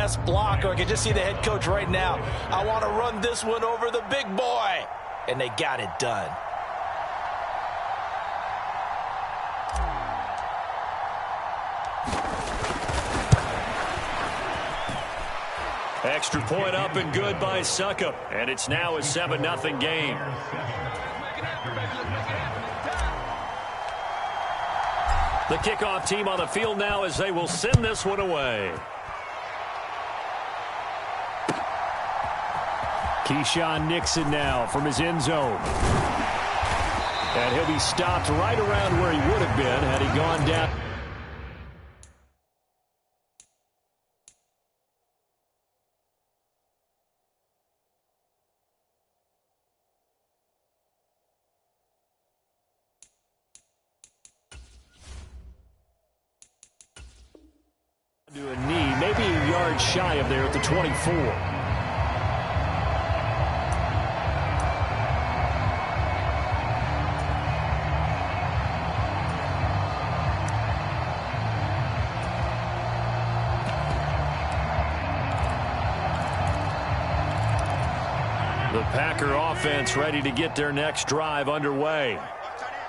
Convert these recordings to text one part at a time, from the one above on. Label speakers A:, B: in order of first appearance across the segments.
A: best blocker. I can just see the head coach right now. I want to run this one over the big boy. And they got it done.
B: Extra point up and good by Succop. And it's now a 7-0 game. The kickoff team on the field now as they will send this one away. Keyshawn Nixon now from his end zone. And he'll be stopped right around where he would have been had he gone down. To a knee, maybe a yard shy of there at the 24. The Packer offense ready to get their next drive underway.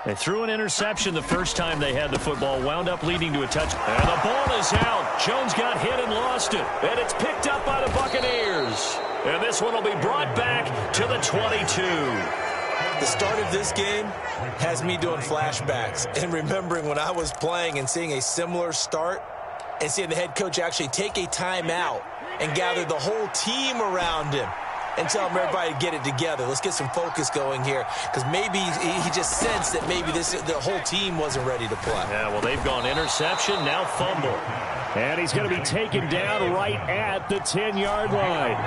B: They threw an interception the first time they had the football, wound up leading to a touchdown. And the ball is out. Jones got hit and lost it. And it's picked up by the Buccaneers. And this one will be brought back to the 22.
A: The start of this game has me doing flashbacks and remembering when I was playing and seeing a similar start and seeing the head coach actually take a timeout and gather the whole team around him and tell him everybody to get it together. Let's get some focus going here, because maybe he just sensed that maybe the whole team wasn't ready to play.
B: Yeah, well, they've gone interception, now fumble. And he's going to be taken down right at the 10-yard line.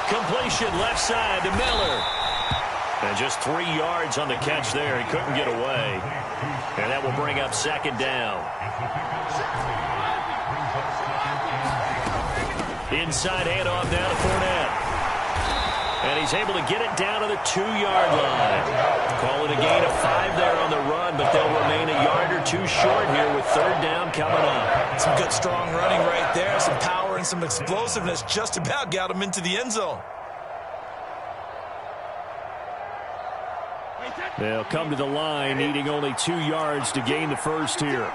B: Completion left side to Miller. And just 3 yards on the catch there. He couldn't get away. And that will bring up second down. Inside handoff now to Fournette. And he's able to get it down to the 2-yard line. Call it a gain of 5 there on the run, but they'll remain a yard or 2 short here with third down coming up.
A: Some good strong running right there. Some power and some explosiveness just about got him into the end zone.
B: They'll come to the line needing only 2 yards to gain the first here.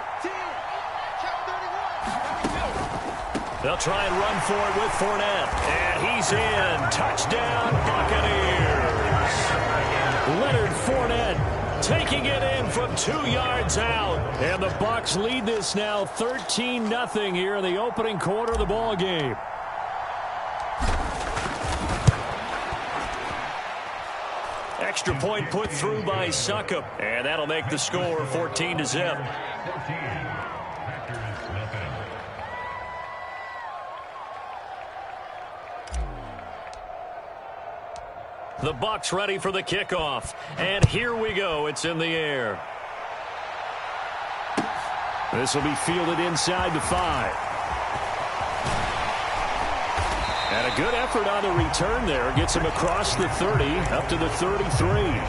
B: They'll try and run for it with Fournette. And he's in. Touchdown, Buccaneers. Leonard Fournette taking it in from 2 yards out. And the Bucs lead this now 13-0 here in the opening quarter of the ball game. Extra point put through by Succop. And that'll make the score 14-0. The Bucs ready for the kickoff. And here we go. It's in the air. This will be fielded inside the 5. And a good effort on the return there. Gets him across the 30 up to the 33.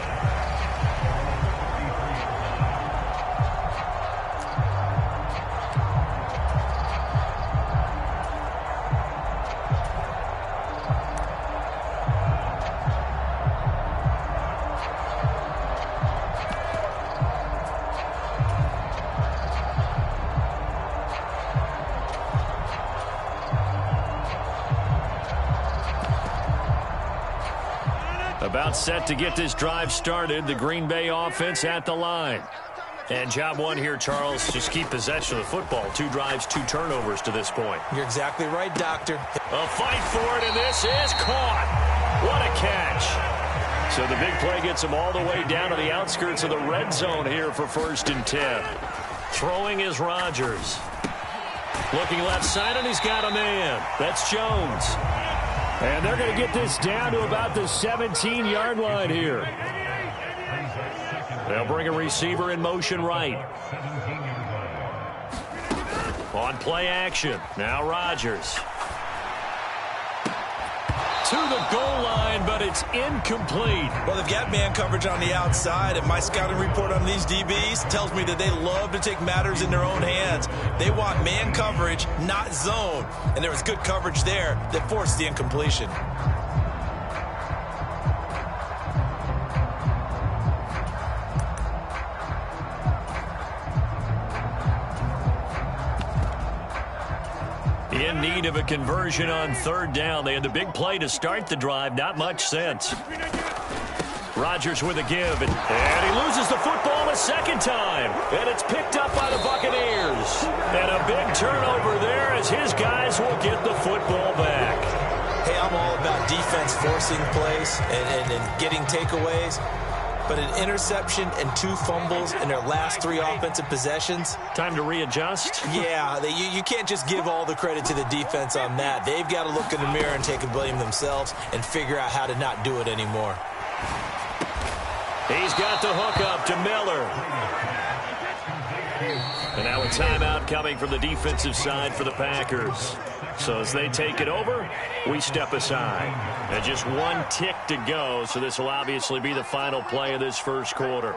B: About set to get this drive started. The Green Bay offense at the line. And job one here, Charles, just keep possession of the football. 2 drives, 2 turnovers to this point.
A: You're exactly right, Doctor.
B: A fight for it, and this is caught. What a catch. So the big play gets him all the way down to the outskirts of the red zone here for 1st and 10. Throwing is Rodgers. Looking left side, and he's got a man. That's Jones. And they're going to get this down to about the 17-yard line here. They'll bring a receiver in motion right. On play action. Now Rodgers. to the goal line, but it's incomplete.
A: Well, they've got man coverage on the outside, and my scouting report on these DBs tells me that they love to take matters in their own hands. They want man coverage, not zone. And there was good coverage there that forced the incompletion.
B: In need of a conversion on third down. They had the big play to start the drive. Not much sense. Rodgers with a give. And he loses the football a second time. And it's picked up by the Buccaneers. And a big turnover there as his guys will get the football back.
A: Hey, I'm all about defense forcing plays and getting takeaways. But an interception and 2 fumbles in their last 3 offensive possessions.
B: Time to readjust?
A: Yeah, you can't just give all the credit to the defense on that. They've got to look in the mirror and take a blame themselves and figure out how to not do it anymore.
B: He's got the hook up to Miller. And now a timeout coming from the defensive side for the Packers. So as they take it over, we step aside. And just 1 tick to go, so this will obviously be the final play of this first quarter.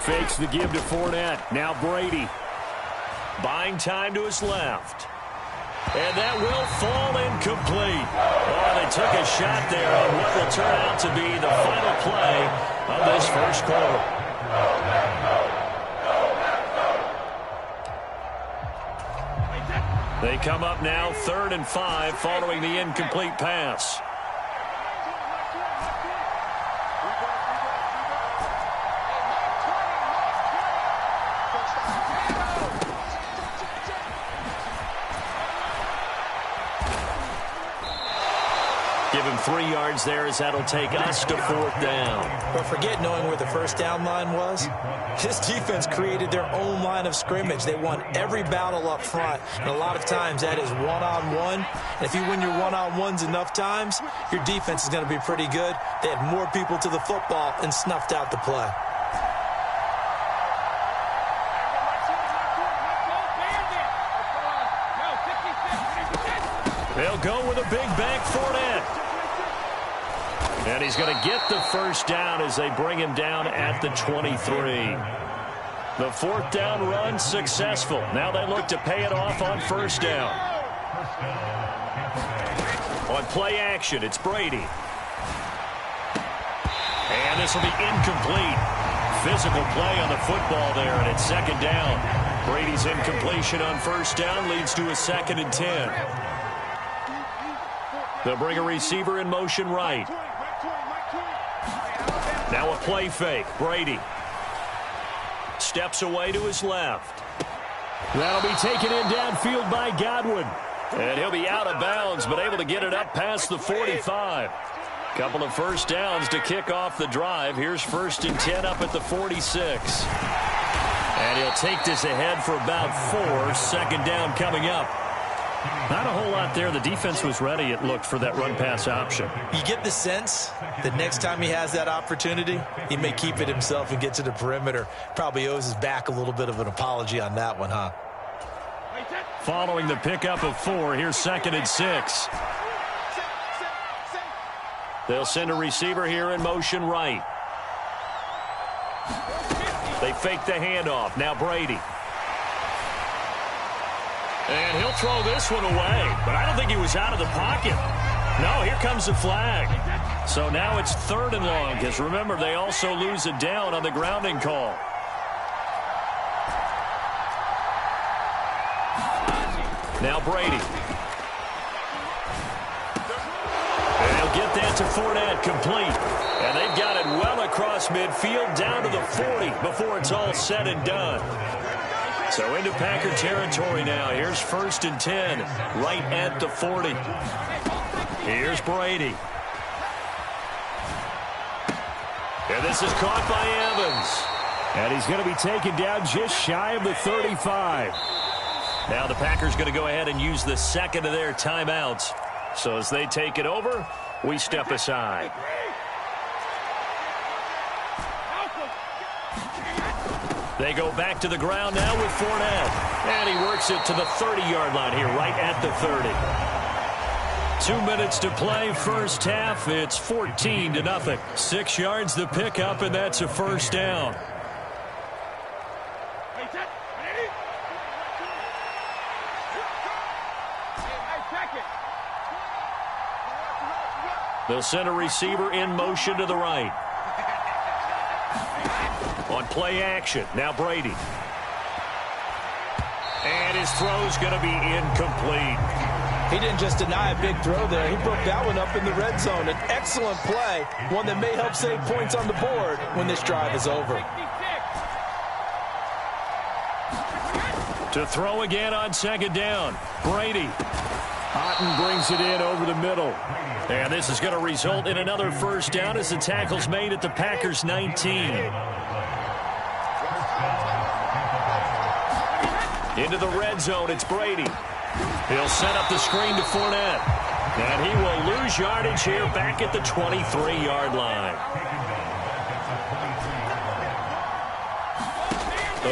B: Fakes the give to Fournette. Now Brady. Buying time to his left. And that will fall incomplete. Oh, they took a shot there on what will turn out to be the final play of this first quarter. They come up now 3rd and 5 following the incomplete pass. Give him 3 yards there as that'll take us to 4th down.
A: But forget knowing where the first down line was. This defense created their own line of scrimmage. They won every battle up front, and a lot of times that is one-on-one. And if you win your one-on-ones enough times, your defense is going to be pretty good. They had more people to the football and snuffed out the play.
B: They'll go with a big back Fournette. And he's going to get the first down as they bring him down at the 23. The 4th down run successful. Now they look to pay it off on first down. On play action, it's Brady. And this will be incomplete. Physical play on the football there, and it's 2nd down. Brady's incompletion on first down leads to a 2nd and 10. They'll bring a receiver in motion right. Now a play fake. Brady steps away to his left. That'll be taken in downfield by Godwin. And he'll be out of bounds, but able to get it up past the 45. Couple of first downs to kick off the drive. Here's 1st and 10 up at the 46. And he'll take this ahead for about 4. 2nd down coming up. Not a whole lot there. The defense was ready, it looked, for that run-pass option.
A: You get the sense that next time he has that opportunity, he may keep it himself and get to the perimeter. Probably owes his back a little bit of an apology on that one, huh?
B: Following the pickup of 4, here's 2nd and 6. They'll send a receiver here in motion right. They fake the handoff. Now Brady. And he'll throw this one away. But I don't think he was out of the pocket. No, here comes the flag. So now it's 3rd and long, because remember, they also lose it down on the grounding call. Now Brady. And he'll get that to Fournette, complete. And they've got it well across midfield, down to the 40 before it's all said and done. So into Packer territory now. Here's 1st and 10, right at the 40. Here's Brady. And this is caught by Evans. And he's going to be taken down just shy of the 35. Now the Packers going to go ahead and use the 2nd of their timeouts. So as they take it over, we step aside. They go back to the ground now with Fournette. And he works it to the 30-yard line here, right at the 30. 2 minutes to play first half. It's 14-0. 6 yards the pickup, and that's a first down. They'll send a receiver in motion to the right. On play action, now Brady. And his throw's going to be incomplete.
A: He didn't just deny a big throw there. He broke that one up in the red zone. An excellent play, one that may help save points on the board when this drive is over.
B: To throw again on second down, Brady. Otten brings it in over the middle. And this is going to result in another first down as the tackle's made at the Packers' 19. Into the red zone, it's Brady. He'll set up the screen to Fournette. And he will lose yardage here back at the 23-yard line.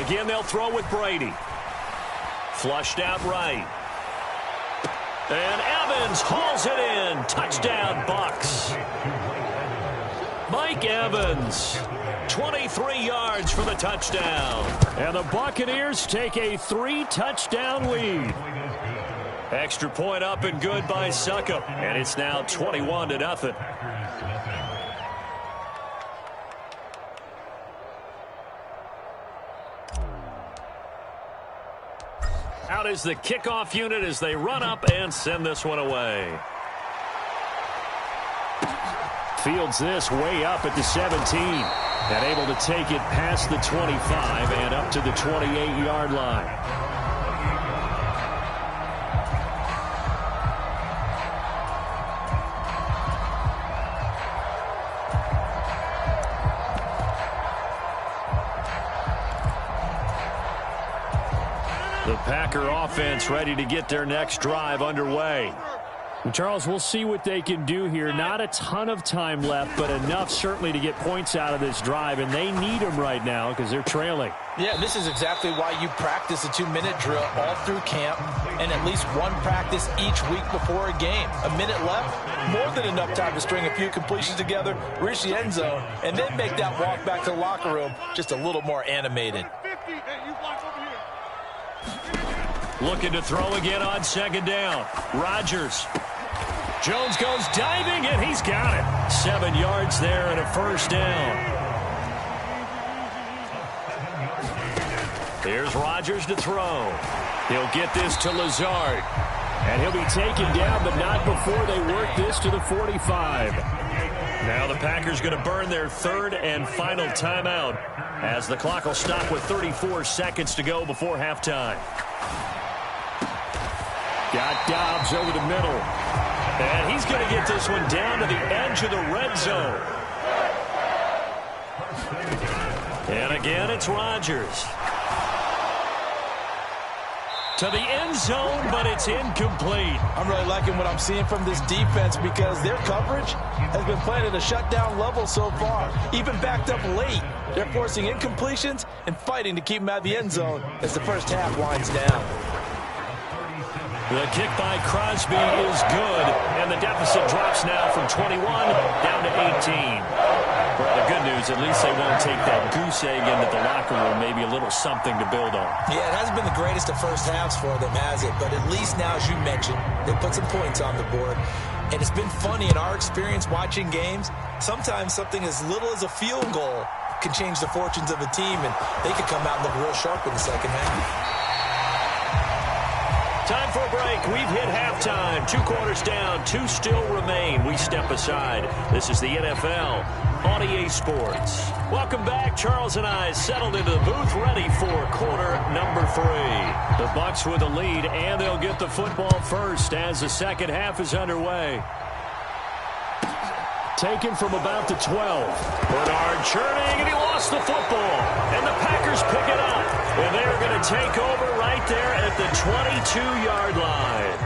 B: Again, they'll throw with Brady. Flushed out right. And Evans hauls it in. Touchdown, Bucs. Mike Evans, 23 yards for the touchdown. And the Buccaneers take a 3-touchdown lead. Extra point up and good by Succop. And it's now 21-0. Out is the kickoff unit as they run up and send this one away. Fields this way up at the 17. And able to take it past the 25 and up to the 28-yard line. The Packer offense ready to get their next drive underway.
C: And Charles, we'll see what they can do here. Not a ton of time left, but enough certainly to get points out of this drive, and they need them right now because they're trailing.
A: Yeah, this is exactly why you practice a 2-minute drill all through camp and at least one practice each week before a game. A minute left, more than enough time to string a few completions together, reach the end zone, and then make that walk back to the locker room just a little more animated.
B: Looking to throw again on second down. Rodgers. Jones goes diving, and he's got it. 7 yards there and a first down. Here's Rodgers to throw. He'll get this to Lazard. And he'll be taken down, but not before they work this to the 45. Now the Packers going to burn their third and final timeout as the clock will stop with 34 seconds to go before halftime. Got Dobbs over the middle. And he's going to get this one down to the edge of the red zone. And again, it's Rodgers. To the end zone, but it's incomplete.
A: I'm really liking what I'm seeing from this defense because their coverage has been playing at a shutdown level so far. Even backed up late, they're forcing incompletions and fighting to keep them out of the end zone as the first half winds down.
B: The kick by Crosby is good, and the deficit drops now from 21 down to 18. Well, the good news, at least they won't take that goose egg into the locker room, maybe a little something to build on.
A: Yeah, it hasn't been the greatest of first halves for them, has it? But at least now, as you mentioned, they put some points on the board. And it's been funny in our experience watching games. Sometimes something as little as a field goal can change the fortunes of a team, and they could come out and look real sharp in the second half.
B: Time for a break. We've hit halftime. 2 quarters down. 2 still remain. We step aside. This is the NFL on EA Sports. Welcome back. Charles and I settled into the booth, ready for quarter number 3. The Bucs with the lead, and they'll get the football first as the second half is underway. Taken from about the 12. Bernard churning, and he lost the football. And the Packers pick it up. And they're going to take over right there at the 22-yard line.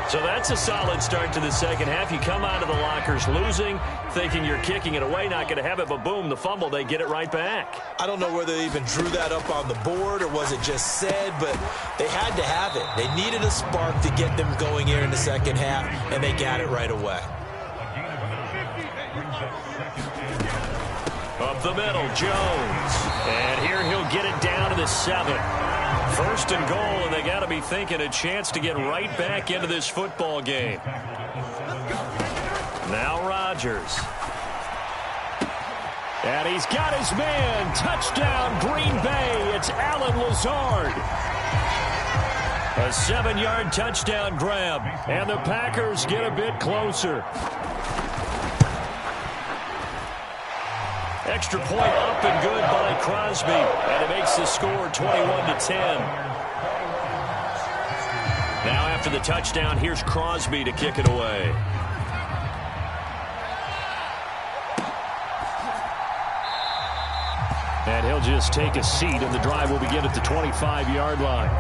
B: So that's a solid start to the second half. You come out of the lockers losing, thinking you're kicking it away, not going to have it, but boom, the fumble, they get it right back.
A: I don't know whether they even drew that up on the board or was it just said, but they had to have it. They needed a spark to get them going here in the second half, and they got it right away.
B: Up the middle, Jones. And here he'll get it down to the 7. First and goal, and they got to be thinking a chance to get right back into this football game. Now Rodgers.
C: And he's got his man. Touchdown, Green Bay. It's Allen Lazard. A 7-yard touchdown grab, and the Packers get a bit closer.
B: Extra point up and good by Crosby, and it makes the score 21-10. Now after the touchdown, here's Crosby to kick it away.
C: And he'll just take a seat, and the drive will begin at the 25-yard line.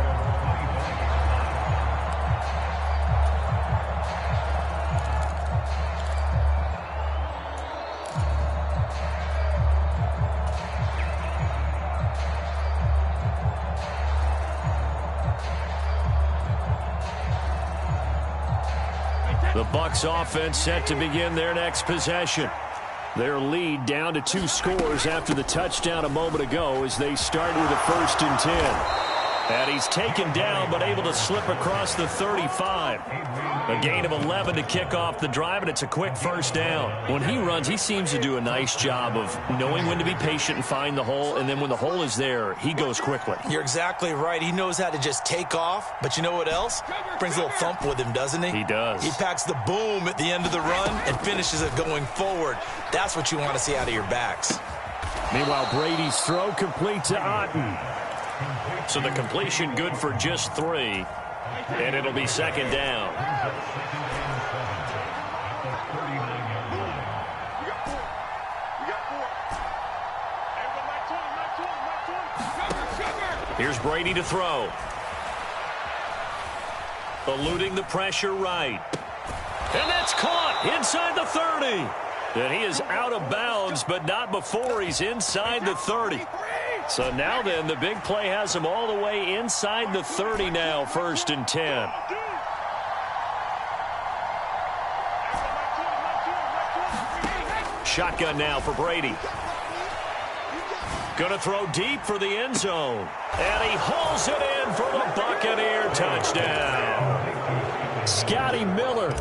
C: The Bucs offense set to begin their next possession. Their lead down to 2 scores after the touchdown a moment ago as they start with a 1st and 10. And he's taken down but able to slip across the 35. A gain of 11 to kick off the drive, and it's a quick first down. When he runs, he seems to do a nice job of knowing when to be patient and find the hole, and then when the hole is there, he goes quickly.
A: You're exactly right. He knows how to just take off, but you know what else? Brings a little thump with him, doesn't he?
C: He does.
A: He packs the boom at the end of the run and finishes it going forward. That's what you want to see out of your backs.
C: Meanwhile, Brady's throw complete to Otten.
B: So the completion good for just 3, and it'll be second down. Here's Brady to throw. Eluding the pressure right. And that's caught inside the 30. And he is out of bounds, but not before he's inside the 30. So now then, the big play has him all the way inside the 30 now, 1st and 10. Shotgun now for Brady. Going to throw deep for the end zone. And he hauls it in for the Buccaneer touchdown.
C: Scotty Miller,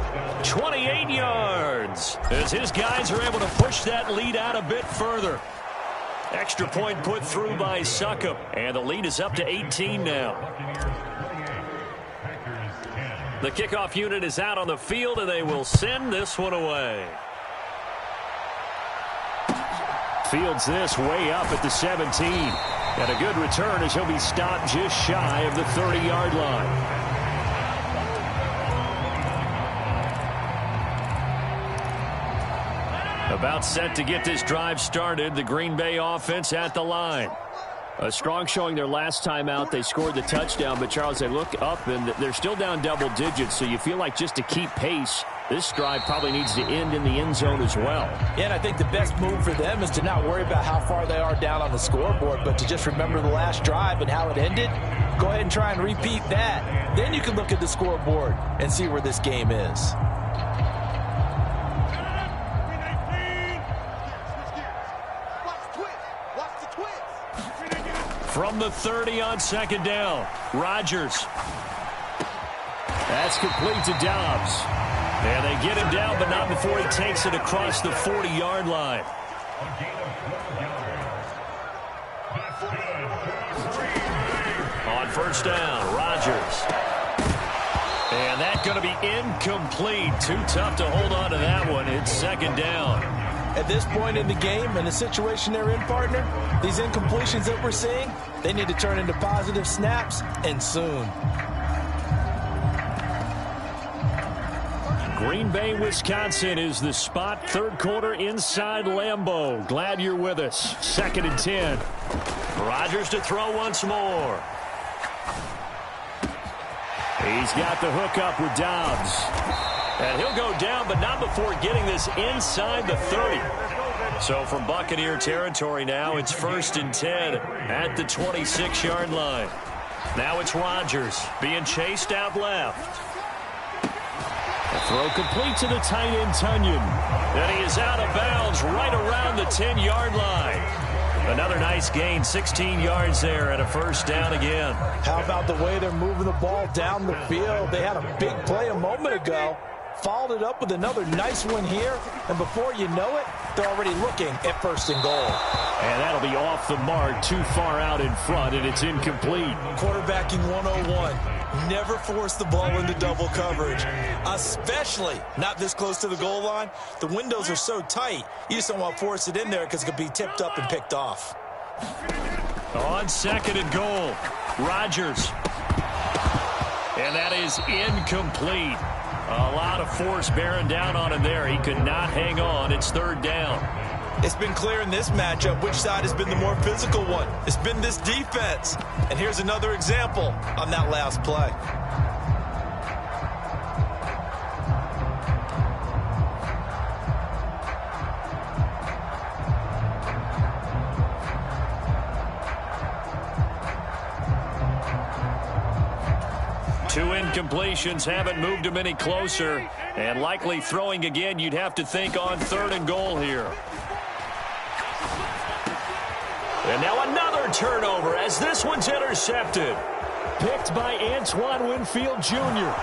B: 28 yards, as his guys are able to push that lead out a bit further. Extra point put through by Succop, and the lead is up to 18 now. The kickoff unit is out on the field, and they will send this one away.
C: fields this way up at the 17. And a good return as he'll be stopped just shy of the 30-yard line. About set to get this drive started. The Green Bay offense at the line. A strong showing their last time out. They scored the touchdown, but Charles, they look up and they're still down double digits, so you feel like just to keep pace, this drive probably needs to end in the end zone as well.
A: Yeah, and I think the best move for them is to not worry about how far they are down on the scoreboard, but to just remember the last drive and how it ended. Go ahead and try and repeat that. Then you can look at the scoreboard and see where this game is.
B: From the 30 on second down, Rodgers.
C: That's complete to Dobbs.
B: And they get him down, but not before he takes it across the 40-yard line. On first down, Rodgers. And that's going to be incomplete. Too tough to hold on to that one. It's second down.
A: At this point in the game, in the situation they're in, partner, these incompletions that we're seeing, they need to turn into positive snaps, and soon.
C: Green Bay, Wisconsin is the spot. Third quarter inside Lambeau. Glad you're with us. Second and 10.
B: Rodgers to throw once more.
C: He's got the hook up with Dobbs.
B: And he'll go down, but not before getting this inside the 30. So from Buccaneer territory now, it's 1st and 10 at the 26-yard line. Now it's Rodgers being chased out left.
C: The throw complete to the tight end, Tunyon.
B: And he is out of bounds right around the 10-yard line. Another nice gain, 16 yards there, and a 1st down again.
A: How about the way they're moving the ball down the field? They had a big play a moment ago, followed it up with another nice one here, and before you know it, they're already looking at 1st and goal.
C: And that'll be off the mark, too far out in front, and it's incomplete.
A: Quarterbacking 101. Never force the ball into double coverage, especially not this close to the goal line. The windows are so tight, you just don't want to force it in there because it could be tipped up and picked off.
B: On 2nd and goal, Rodgers. And that is incomplete. A lot of force bearing down on him there. He could not hang on. It's 3rd down.
A: It's been clear in this matchup which side has been the more physical one. It's been this defense. And here's another example on that last play.
B: Two incompletions haven't moved him any closer. And likely throwing again, you'd have to think on 3rd and goal here. And now another turnover as this one's intercepted.
C: Picked by Antoine Winfield Jr.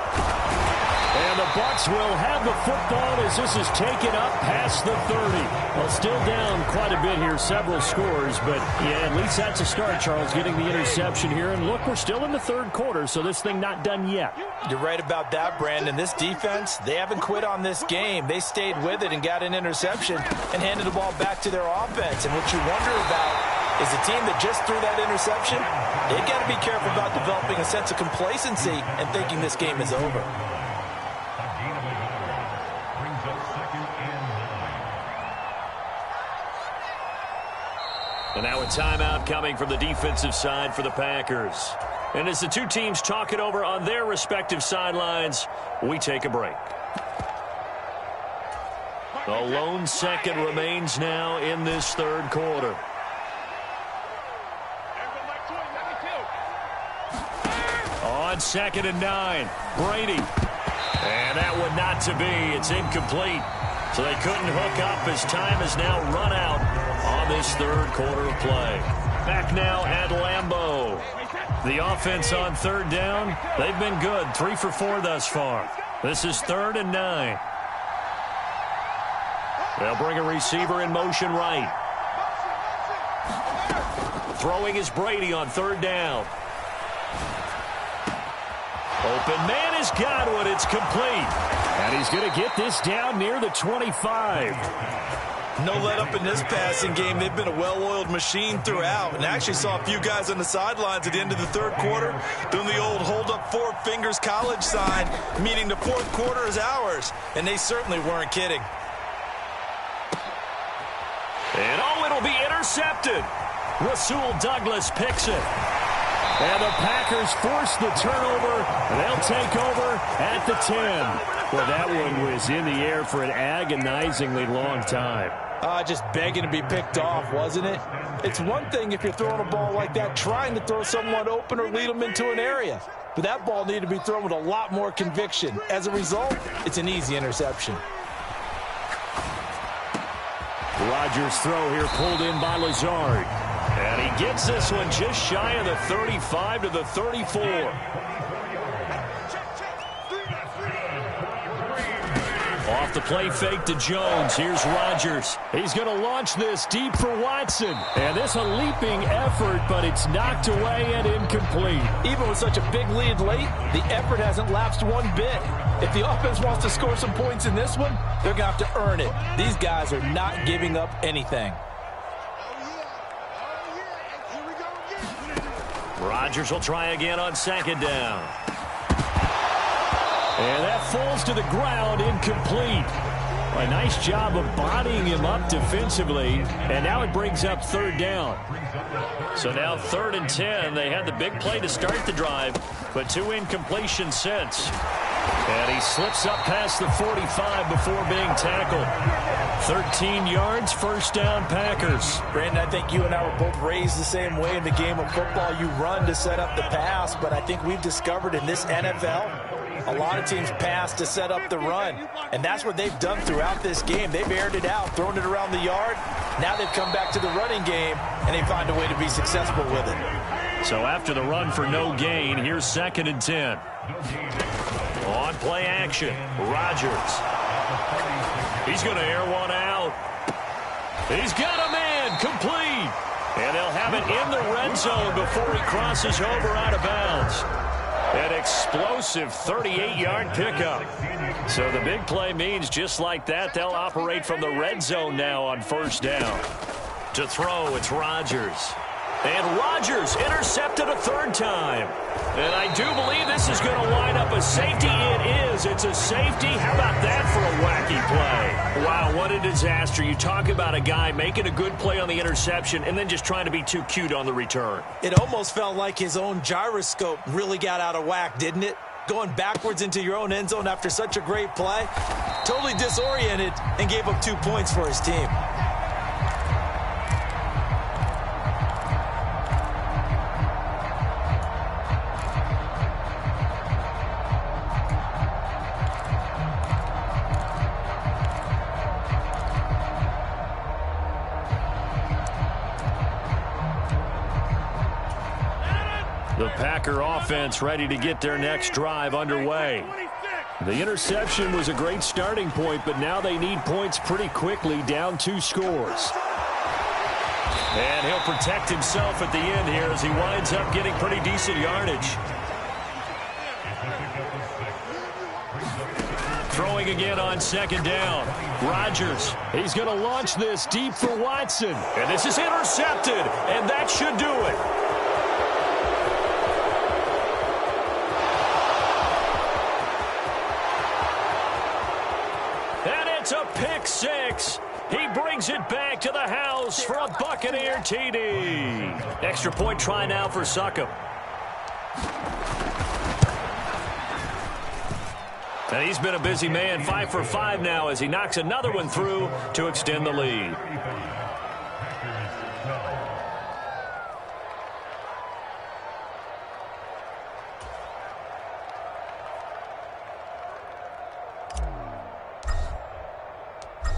C: And the Bucs will have the football as this is taken up past the 30. Well, still down quite a bit here, several scores, but yeah, at least that's a start, Charles, getting the interception here. And look, we're still in the 3rd quarter, so this thing not done yet.
A: You're right about that, Brandon. This defense, they haven't quit on this game. They stayed with it and got an interception and handed the ball back to their offense. And what you wonder about is a team that just threw that interception, they've got to be careful about developing a sense of complacency and thinking this game is over.
B: And now a timeout coming from the defensive side for the Packers. And as the two teams talk it over on their respective sidelines, we take a break. A lone second remains now in this 3rd quarter. On 2nd and 9, Brady. And that one not to be. It's incomplete. So they couldn't hook up as time has now run out on this 3rd quarter of play. Back now at Lambeau. The offense on 3rd down, they've been good. 3 for 4 thus far. This is 3rd and 9. They'll bring a receiver in motion right. Throwing is Brady on 3rd down. Open man has got one. It's complete.
C: And he's going to get this down near the 25.
A: No let up in this passing game. They've been a well-oiled machine throughout. And I actually saw a few guys on the sidelines at the end of the 3rd quarter doing the old hold-up 4 fingers college sign, meaning the 4th quarter is ours. And they certainly weren't kidding.
B: And oh, it'll be intercepted. Rasul Douglas picks it.
C: And the Packers force the turnover. They'll take over at the 10. Well, that one was in the air for an agonizingly long time.
A: Just begging to be picked off, wasn't it? It's one thing if you're throwing a ball like that, trying to throw someone open or lead them into an area. But that ball needed to be thrown with a lot more conviction. As a result, it's an easy interception.
C: Rodgers' throw here pulled in by Lazard.
B: And he gets this one just shy of the 35 to the 34. Off the play fake to Jones. Here's Rodgers.
C: He's going to launch this deep for Watson. And this a leaping effort, but it's knocked away and incomplete.
A: Even with such a big lead late, the effort hasn't lapsed one bit. If the offense wants to score some points in this one, they're going to have to earn it. These guys are not giving up anything.
B: Rodgers will try again on 2nd down.
C: And that falls to the ground, incomplete. A nice job of bodying him up defensively, and now it brings up third down.
B: So now 3rd and 10. They had the big play to start the drive, but 2 incompletions since. And he slips up past the 45 before being tackled. 13 yards, first down, Packers.
A: Brandon, I think you and I were both raised the same way in the game of football. You run to set up the pass, but I think we've discovered in this NFL, a lot of teams pass to set up the run, and that's what they've done throughout this game. They've aired it out, thrown it around the yard. Now they've come back to the running game, and they find a way to be successful with it.
B: So after the run for no gain, here's 2nd and 10. On play action, Rodgers. He's going to air one out. He's got a man, complete. And they'll have it in the red zone before he crosses over out of bounds. An explosive 38-yard pickup. So the big play means just like that, they'll operate from the red zone now on 1st down. To throw, it's Rodgers. And Rodgers intercepted a 3rd time. And I do believe this is going to line up a safety. It is. It's a safety. How about that for a wacky play? Wow, what a disaster. You talk about a guy making a good play on the interception and then just trying to be too cute on the return.
A: It almost felt like his own gyroscope really got out of whack, didn't it? Going backwards into your own end zone after such a great play. Totally disoriented and gave up 2 points for his team.
B: The Packer offense ready to get their next drive underway.
C: The interception was a great starting point, but now they need points pretty quickly, down 2 scores.
B: And he'll protect himself at the end here as he winds up getting pretty decent yardage. Throwing again on 2nd down. Rodgers.
C: He's going to launch this deep for Watson.
B: And this is intercepted, and that should do it. It's a pick 6. He brings it back to the house for a Buccaneer TD. Extra point try now for Succop. And he's been a busy man, 5 for 5 now as he knocks another one through to extend the lead.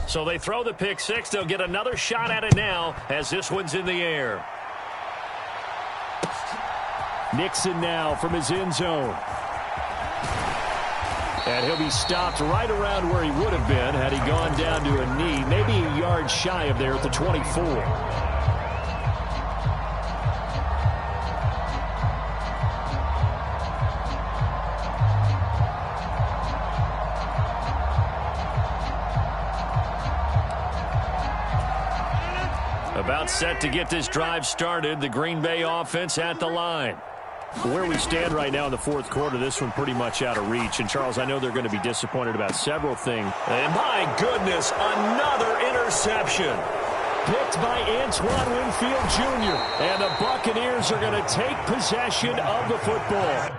B: So they throw the pick 6. They'll get another shot at it now as this one's in the air.
C: Nixon now from his end zone. And he'll be stopped right around where he would have been had he gone down to a knee, maybe a yard shy of there at the 24.
B: About set to get this drive started. The Green Bay offense at the line.
C: Where we stand right now in the 4th quarter, this one pretty much out of reach. And, Charles, I know they're going to be disappointed about several things.
B: And, my goodness, another interception.
C: Picked by Antoine Winfield Jr. And the Buccaneers are going to take possession of the football.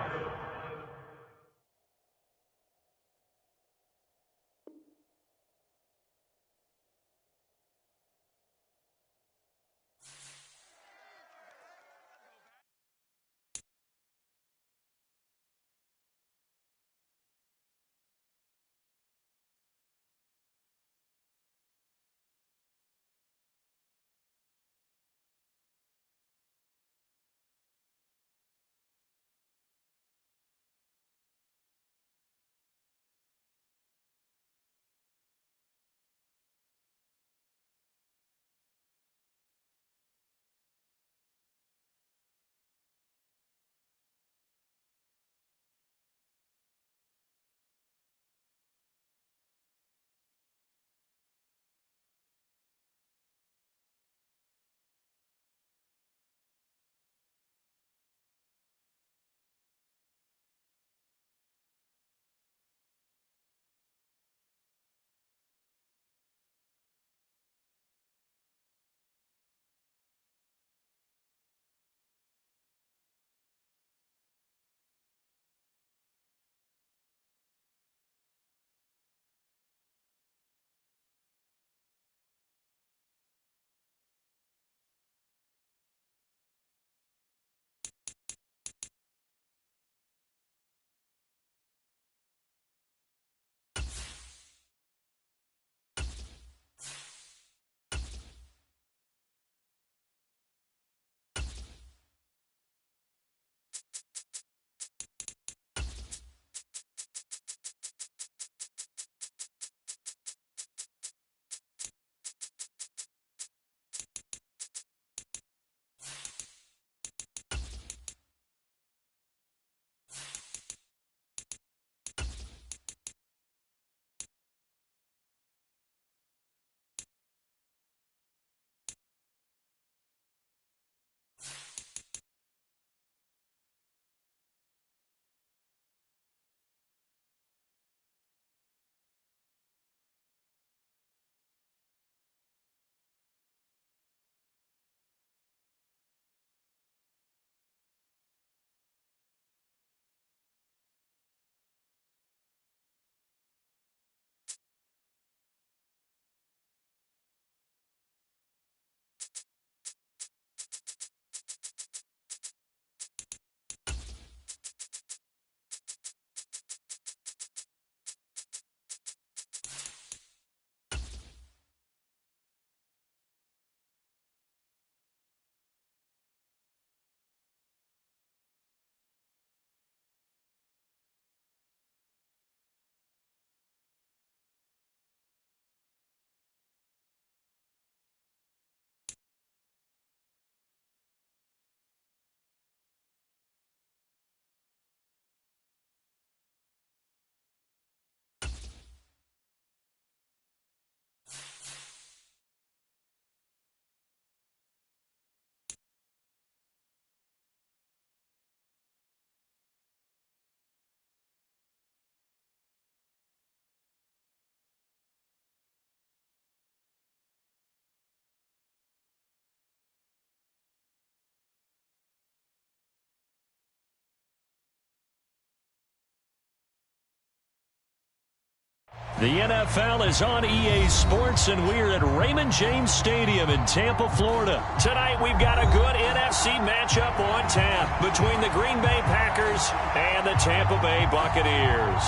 C: The NFL is on EA Sports, and we're at Raymond James Stadium in Tampa, Florida. Tonight, we've got a good NFC matchup on tap between the Green Bay Packers and the Tampa Bay Buccaneers.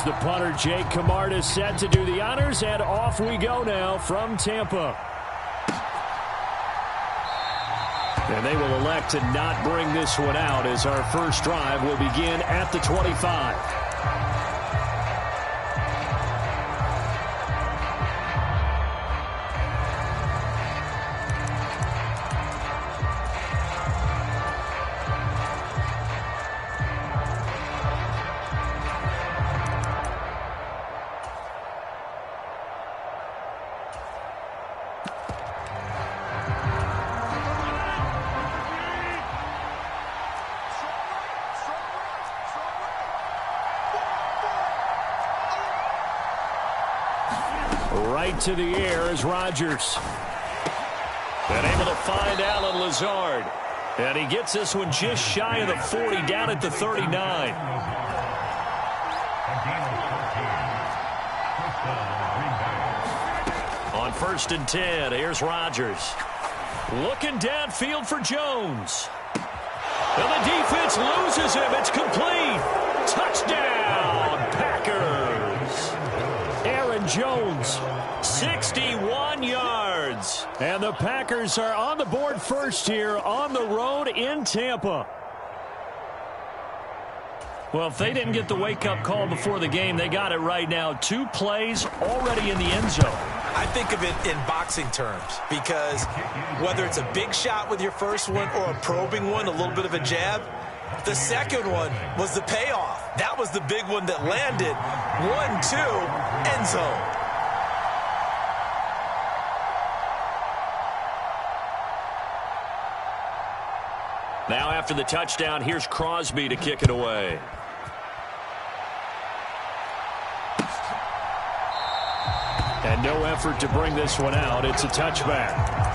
C: The punter, Jake Camarda, set to do the honors, and off we go now from Tampa. And they will elect to not bring this one out as our first drive will begin at the 25. Right to the air is Rodgers. And able to find Allen Lazard. And he gets this one just shy of the 40, down at the 39. On 1st and 10, here's Rodgers. Looking downfield for Jones. And the defense loses him. It's complete. Touchdown, Packers. Aaron Jones, 61 yards. And the Packers are on the board first here on the road in Tampa. Well, if they didn't get the wake-up call before the game, they got it right now. 2 plays already in the end zone.
A: I think of it in boxing terms because whether it's a big shot with your first one or a probing one, a little bit of a jab, the second one was the payoff. That was the big one that landed. 1-2, end zone.
C: Now after the touchdown, here's Crosby to kick it away. And no effort to bring this one out. It's a touchback.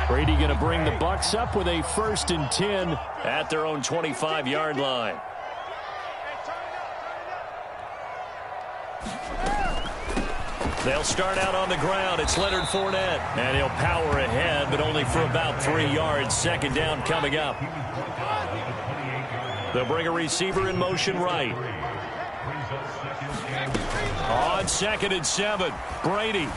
C: Brady going to bring the Bucs up with a 1st and 10 at their own 25-yard line. They'll start out on the ground. It's Leonard Fournette. And he'll power ahead, but only for about 3 yards. 2nd down coming up. They'll bring a receiver in motion right. On 2nd and 7, Brady.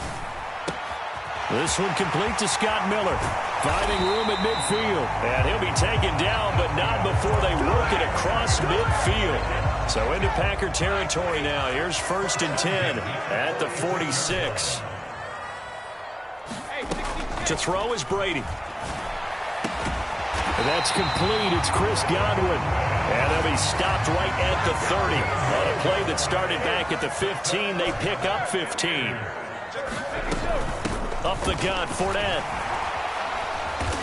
C: This one complete to Scott Miller. Finding room at midfield. And he'll be taken down, but not before they work it across midfield. So into Packer territory now. Here's 1st and 10 at the 46. To throw is Brady. And that's complete. It's Chris Godwin. And they'll be stopped right at the 30. On a play that started back at the 15, they pick up 15. Up the gut, Fournette.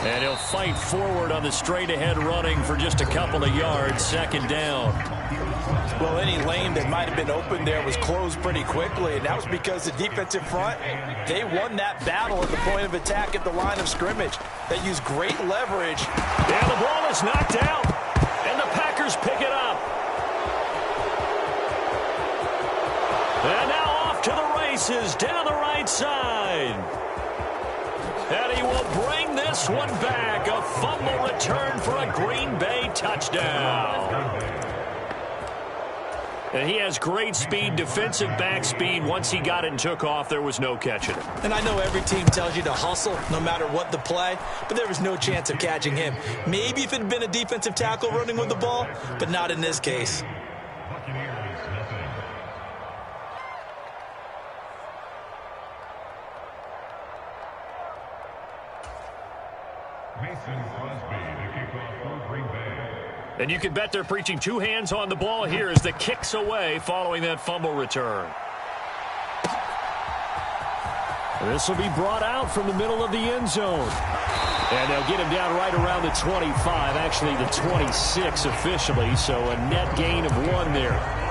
C: And he'll fight forward on the straight-ahead running for just a couple of yards. 2nd down.
A: Well, any lane that might have been open there was closed pretty quickly, and that was because the defensive front, they won that battle at the point of attack at the line of scrimmage. They used great leverage.
C: And the ball is knocked out, and the Packers pick it up. And now off to the races down the right side. And he will bring this one back. A fumble return for a Green Bay touchdown. And he has great speed, defensive back speed. Once he got it and took off, there was no catching it.
A: And I know every team tells you to hustle no matter what the play, but there was no chance of catching him. Maybe if it had been a defensive tackle running with the ball, but not in this case.
C: And you can bet they're preaching two hands on the ball here as the kick's away following that fumble return. This will be brought out from the middle of the end zone. And they'll get him down right around the 25, actually the 26 officially, so a net gain of 1 there.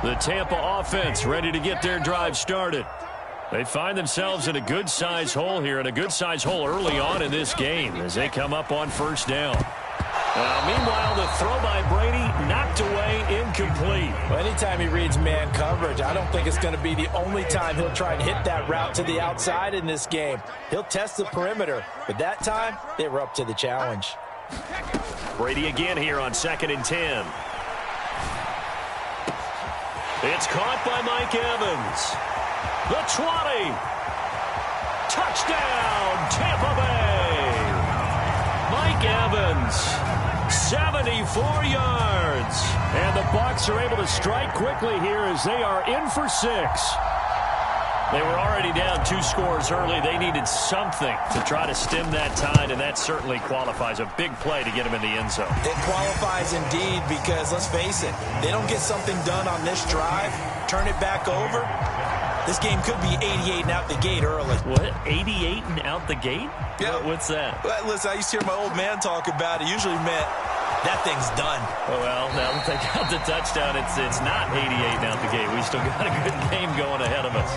C: The Tampa offense ready to get their drive started. They find themselves in a good-sized hole here, and a good-sized hole early on in this game as they come up on first down. Meanwhile, the throw by Brady knocked away, incomplete.
A: Well, anytime he reads man coverage, I don't think it's going to be the only time he'll try and hit that route to the outside in this game. He'll test the perimeter, but that time they were up to the challenge.
C: Brady again here on 2nd and 10. It's caught by Mike Evans. The 20. Touchdown, Tampa Bay. Mike Evans, 74 yards. And the Bucs are able to strike quickly here as they are in for 6. They were already down 2 scores early. They needed something to try to stem that tide, and that certainly qualifies. A big play to get them in the end zone.
A: It qualifies indeed because, let's face it, they don't get something done on this drive, turn it back over, this game could be 88 and out the gate early.
C: What? 88 and out the gate?
A: Yeah.
C: What's that?
A: Well, listen, I used to hear my old man talk about it. Usually meant that thing's done.
C: Well, now that they got the touchdown, it's not 88 and out the gate. We still got a good game going ahead of us.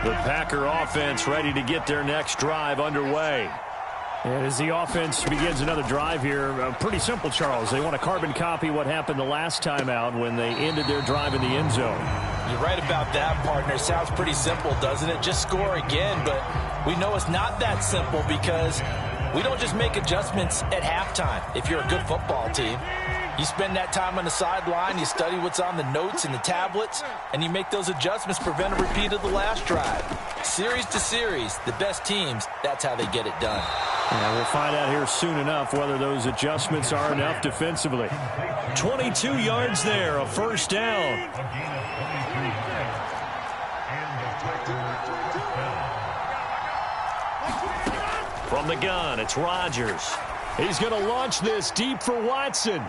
C: The Packer offense ready to get their next drive underway. And as the offense begins another drive here, pretty simple, Charles. They want to carbon copy what happened the last time out when they ended their drive in the end zone.
A: You're right about that, partner. Sounds pretty simple, doesn't it? Just score again, but we know it's not that simple because we don't just make adjustments at halftime if you're a good football team. You spend that time on the sideline, you study what's on the notes and the tablets, and you make those adjustments, prevent a repeat of the last drive. Series to series, the best teams, that's how they get it done.
C: Yeah, we'll find out here soon enough whether those adjustments are enough defensively. 22 yards there, a first down. From the gun, it's Rodgers. He's going to launch this deep for Watson.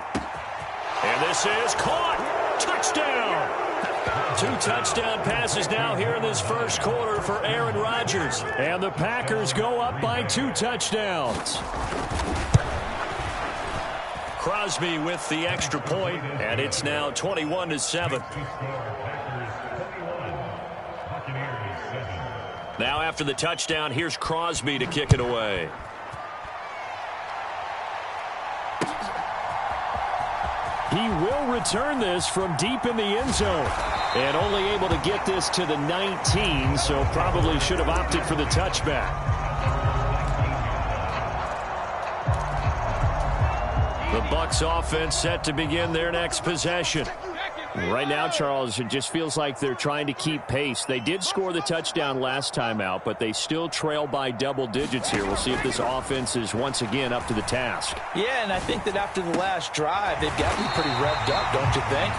C: And this is caught. Touchdown. 2 touchdown passes now here in this first quarter for Aaron Rodgers. And the Packers go up by 2 touchdowns. Crosby with the extra point, and it's now 21-7. Now after the touchdown, here's Crosby to kick it away. He will return this from deep in the end zone. And only able to get this to the 19, so probably should have opted for the touchback. The Bucs offense set to begin their next possession. Right now, Charles, it just feels like they're trying to keep pace. They did score the touchdown last time out, but they still trail by double digits here. We'll see if this offense is once again up to the task.
A: Yeah, and I think that after the last drive, they've got to be pretty revved up, don't you think?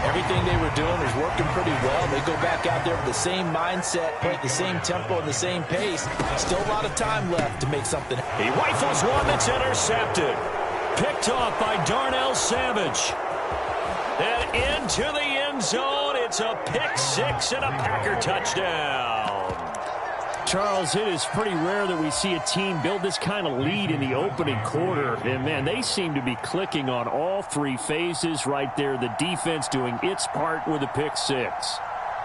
A: Everything they were doing is working pretty well. They go back out there with the same mindset, play at the same tempo and the same pace. Still a lot of time left to make something.
C: He rifles one that's intercepted. Picked off by Darnell Savage. And into the end zone, it's a pick six and a Packer touchdown. Charles, it is pretty rare that we see a team build this kind of lead in the opening quarter. And, man, they seem to be clicking on all 3 phases right there. The defense doing its part with a pick six.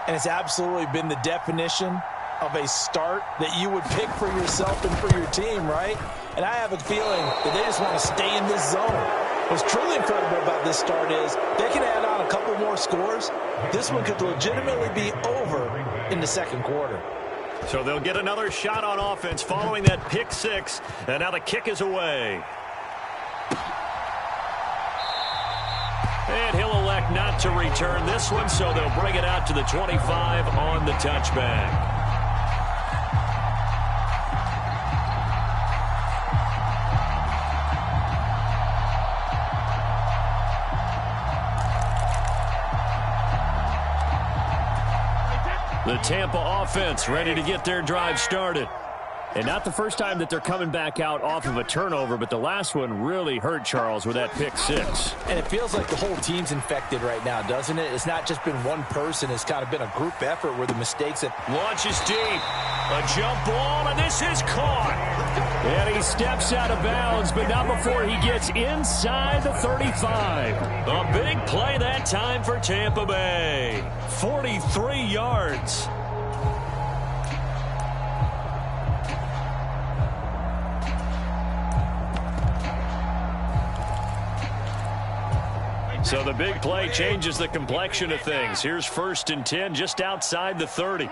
A: And it's absolutely been the definition of a start that you would pick for yourself and for your team, right? And I have a feeling that they just want to stay in this zone. What's truly incredible about this start is they can add on a couple more scores. This one could legitimately be over in the second quarter.
B: So they'll get another shot on offense following that pick six, and now the kick is away. And he'll elect not to return this one, so they'll bring it out to the 25 on the touchback. The Tampa offense ready to get their drive started. And not the first time that they're coming back out off of a turnover, but the last one really hurt Charles with that pick six.
A: And it feels like the whole team's infected right now, doesn't it? It's not just been one person. It's kind of been a group effort where the mistakes have...
B: Launches deep. A jump ball, and this is caught. And he steps out of bounds, but not before he gets inside the 35. A big play that time for Tampa Bay. 43 yards. So the big play changes the complexion of things. Here's 1st and 10 just outside the 30.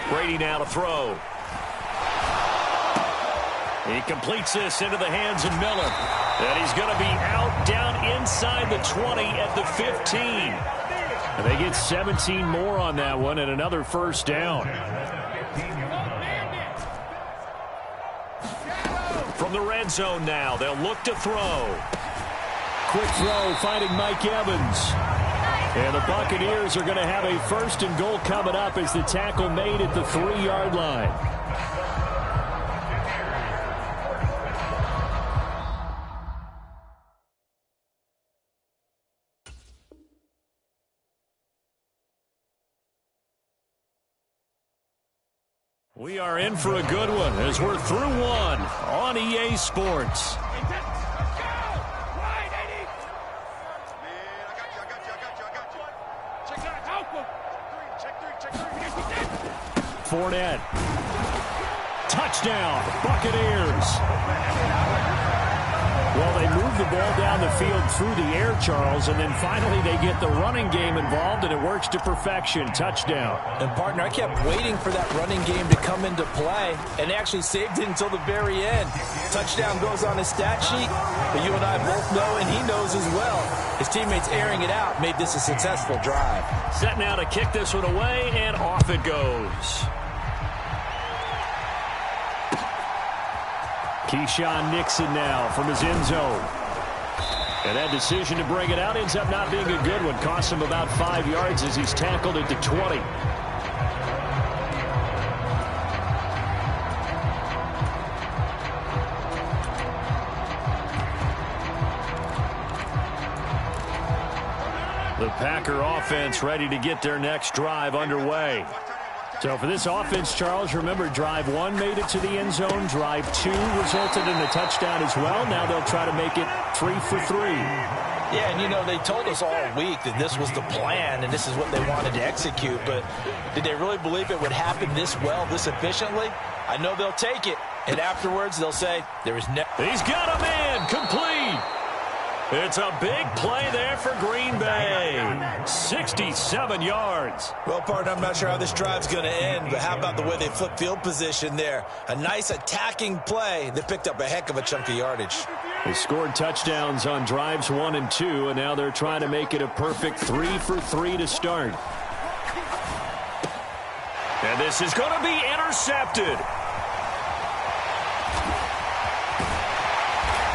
B: Brady now to throw. He completes this into the hands of Miller. And he's going to be out down inside the 20 at the 15. And they get 17 more on that one and another first down. From the red zone now, they'll look to throw. Quick throw finding Mike Evans. And the Buccaneers are going to have a 1st and goal coming up as the tackle made at the 3-yard line. We are in for a good one as we're through one on EA Sports. Fournette. Touchdown, Buccaneers. Well, they move the ball down the field through the air, Charles, and then finally they get the running game involved, and it works to perfection. Touchdown.
A: And, partner, I kept waiting for that running game to come into play, and they actually saved it until the very end. Touchdown goes on his stat sheet, but you and I both know, and he knows as well, his teammates airing it out made this a successful drive.
B: Set now to kick this one away, and off it goes. Keyshawn Nixon now from his end zone. And that decision to bring it out ends up not being a good one. Costs him about 5 yards as he's tackled at the 20. The Packer offense ready to get their next drive underway. So for this offense, Charles, remember, drive 1 made it to the end zone. Drive 2 resulted in a touchdown as well. Now they'll try to make it 3 for 3.
A: Yeah, and, you know, they told us all week that this was the plan and this is what they wanted to execute. But did they really believe it would happen this well, this efficiently? I know they'll take it. And afterwards, they'll say, there is no...
B: He's got a man complete. It's a big play there for Green Bay. 67 yards.
A: Well, partner, I'm not sure how this drive's going to end, but how about the way they flip field position there? A nice attacking play that picked up a heck of a chunk of yardage.
B: They scored touchdowns on drives 1 and 2, and now they're trying to make it a perfect 3 for 3 to start. And this is going to be intercepted.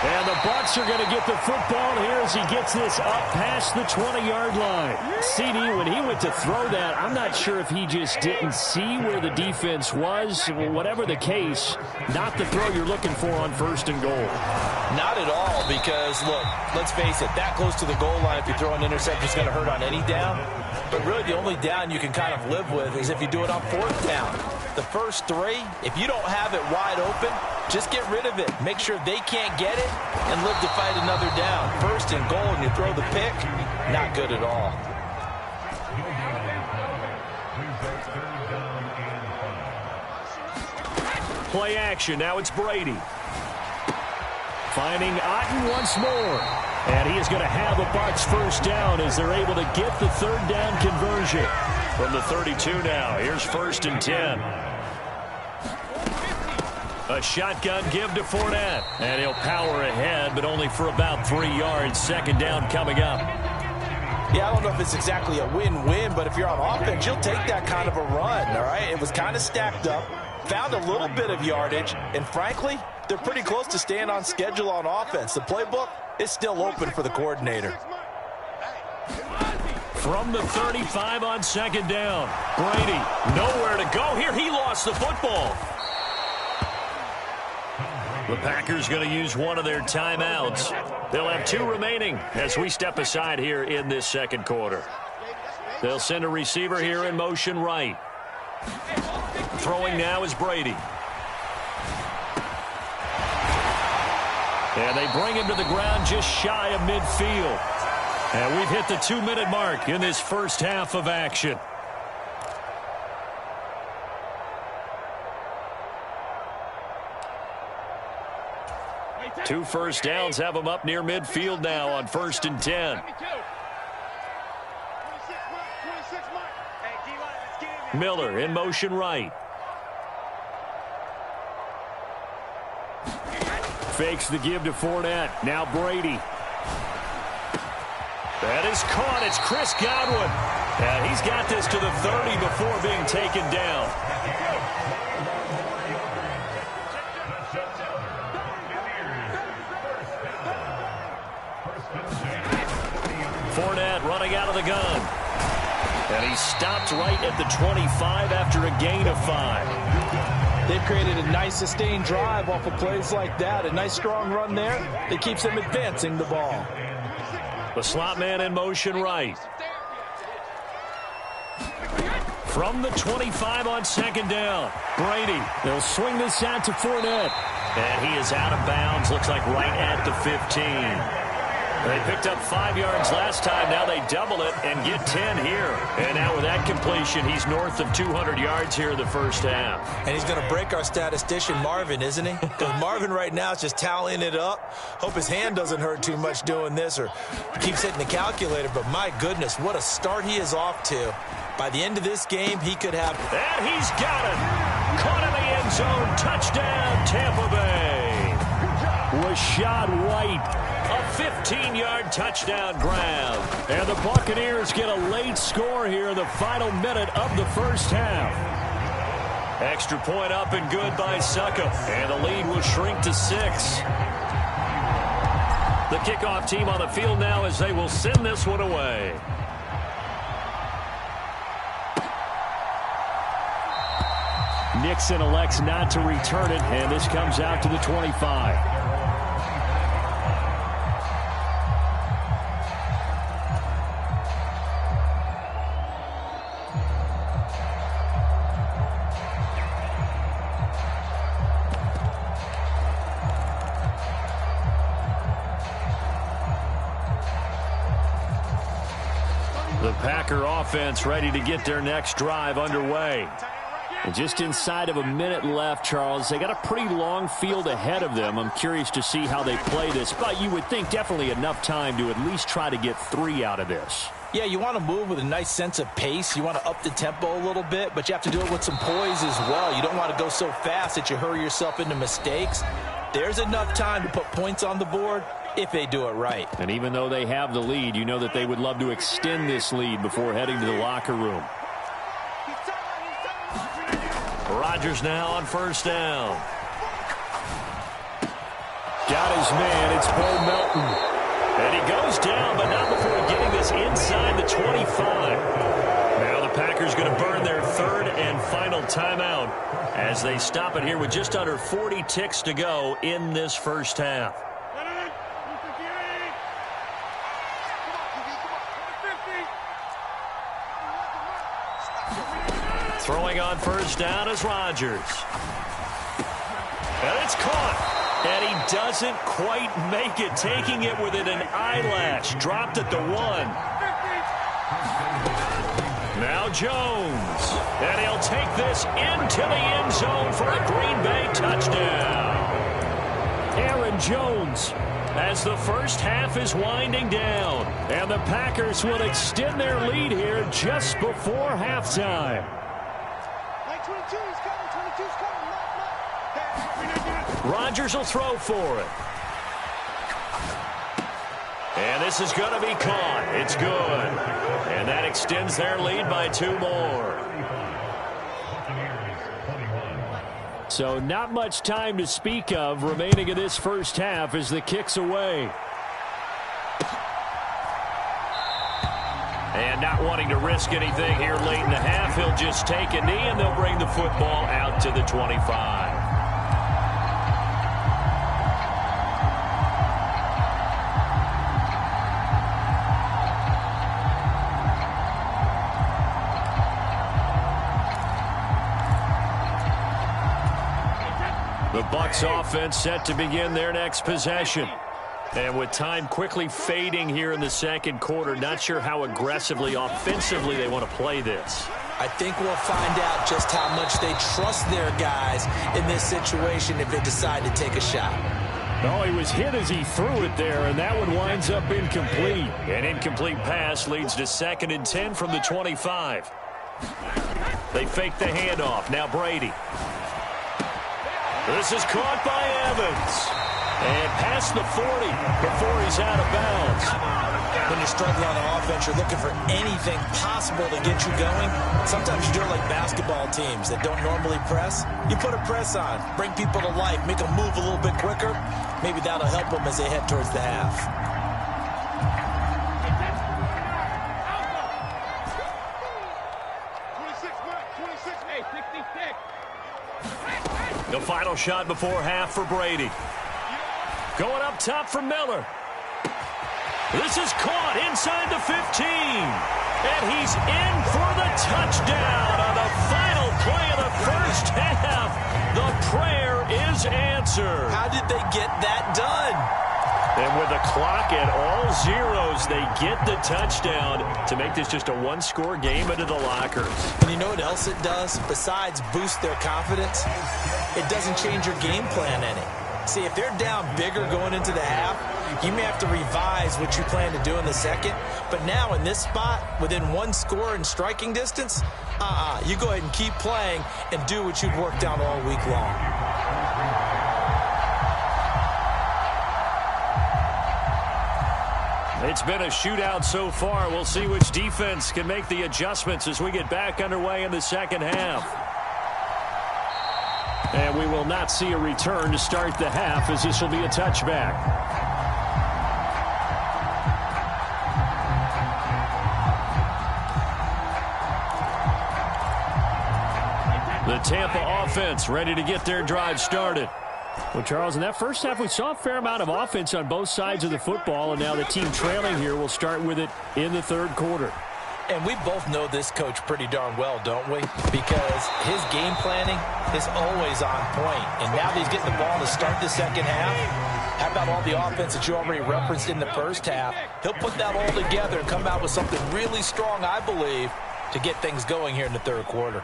B: And the Bucs are going to get the football here as he gets this up past the 20-yard line. CD, when he went to throw that, I'm not sure if he just didn't see where the defense was. Whatever the case, not the throw you're looking for on 1st and goal.
A: Not at all, because, look, let's face it, that close to the goal line, if you throw an interception, it's going to hurt on any down. But really, the only down you can kind of live with is if you do it on 4th down. The first 3, if you don't have it wide open, just get rid of it. Make sure they can't get it and live to fight another down. 1st and goal and you throw the pick, not good at all.
B: Play action. Now it's Brady.
C: Finding Otten once more. And he is going to have the Bucs first down as they're able to get the third down conversion.
B: From the 32 now, here's 1st and 10. A shotgun give to Fournette. And he'll power ahead, but only for about 3 yards. 2nd down coming up.
A: Yeah, I don't know if it's exactly a win-win, but if you're on offense, you'll take that kind of a run, all right? It was kind of stacked up, found a little bit of yardage, and frankly, they're pretty close to staying on schedule on offense. The playbook is still open for the coordinator.
B: From the 35 on 2nd down. Brady, nowhere to go here. He lost the football. The Packers going to use one of their timeouts. They'll have 2 remaining as we step aside here in this 2nd quarter. They'll send a receiver here in motion right. Throwing now is Brady. And they bring him to the ground just shy of midfield. And we've hit the 2-minute mark in this first half of action. Two first downs have them up near midfield now on 1st and 10. Miller in motion right.
C: Fakes the give to Fournette. Now Brady.
B: That is caught. It's Chris Godwin. And he's got this to the 30 before being taken down. Fournette running out of the gun. And he stopped right at the 25 after a gain of 5.
A: They've created a nice sustained drive off of plays like that. A nice strong run there that keeps them advancing the ball.
B: The slot man in motion right. From the 25 on 2nd down. Brady.
C: They'll swing this out to Fournette.
B: And he is out of bounds. Looks like right at the 15. They picked up 5 yards last time. Now they double it and get 10 here. And now with that completion, he's north of 200 yards here in the first half.
A: And he's going to break our statistician, Marvin, isn't he? Because Marvin right now is just tallying it up. Hope his hand doesn't hurt too much doing this or keeps hitting the calculator. But my goodness, what a start he is off to. By the end of this game, he could have...
B: And he's got it. Caught in the end zone. Touchdown, Tampa Bay.
C: Rashad White.
B: A 15-yard touchdown grab.
C: And the Buccaneers get a late score here in the final minute of the first half.
B: Extra point up and good by Succop. And the lead will shrink to 6. The kickoff team on the field now as they will send this one away.
C: Nixon elects not to return it, and this comes out to the 25.
B: The Packer offense ready to get their next drive underway.
C: And just inside of a minute left, Charles. They got a pretty long field ahead of them. I'm curious to see how they play this, but you would think definitely enough time to at least try to get 3 out of this.
A: Yeah, you want to move with a nice sense of pace. You want to up the tempo a little bit, but you have to do it with some poise as well. You don't want to go so fast that you hurry yourself into mistakes. There's enough time to put points on the board if they do it right.
C: And even though they have the lead, you know that they would love to extend this lead before heading to the locker room.
B: Rodgers now on 1st down.
C: Got his man. It's Bo Melton.
B: And he goes down, but not before getting this inside the 25. Now the Packers going to burn their 3rd and final timeout as they stop it here with just under 40 ticks to go in this first half. Throwing on 1st down is Rodgers. And it's caught. And he doesn't quite make it, taking it within an eyelash. Dropped at the 1. Now Jones. And he'll take this into the end zone for a Green Bay touchdown.
C: Aaron Jones, as the first half is winding down. And the Packers will extend their lead here just before halftime. Rodgers will throw for it. And this is going to be caught. It's good. And that extends their lead by 2 more. So not much time to speak of remaining in this first half as the kick's away. And not wanting to risk anything here late in the half, he'll just take a knee and they'll bring the football out to the 25. The Bucs offense set to begin their next possession. And with time quickly fading here in the second quarter, not sure how aggressively, offensively they want to play this.
A: I think we'll find out just how much they trust their guys in this situation if they decide to take a shot.
C: Oh, he was hit as he threw it there, and that one winds up incomplete. An incomplete pass leads to 2nd and 10 from the 25. They fake the handoff. Now Brady. This is caught by Evans. And past the 40 before he's out of bounds.
A: When you're struggling on offense, you're looking for anything possible to get you going. Sometimes you do it like basketball teams that don't normally press. You put a press on, bring people to life, make them move a little bit quicker. Maybe that'll help them as they head towards the half.
C: The final shot before half for Brady. Going up top for Miller. This is caught inside the 15. And he's in for the touchdown on the final play of the first half. The prayer is answered.
A: How did they get that done?
C: And with the clock at all zeros, they get the touchdown to make this just a one-score game into the lockers.
A: And you know what else it does? Besides boost their confidence, it doesn't change your game plan any. See, if they're down bigger going into the half, you may have to revise what you plan to do in the second. But now in this spot, within 1 score in striking distance, you go ahead and keep playing and do what you've worked out all week long.
C: It's been a shootout so far. We'll see which defense can make the adjustments as we get back underway in the second half. And we will not see a return to start the half, as this will be a touchback. The Tampa offense ready to get their drive started. Well, Charles, in that first half, we saw a fair amount of offense on both sides of the football, and now the team trailing here will start with it in the third quarter.
A: And we both know this coach pretty darn well, don't we? Because his game planning is always on point. And now that he's getting the ball to start the second half, how about all the offense that you already referenced in the first half? He'll put that all together and come out with something really strong, I believe, to get things going here in the third quarter.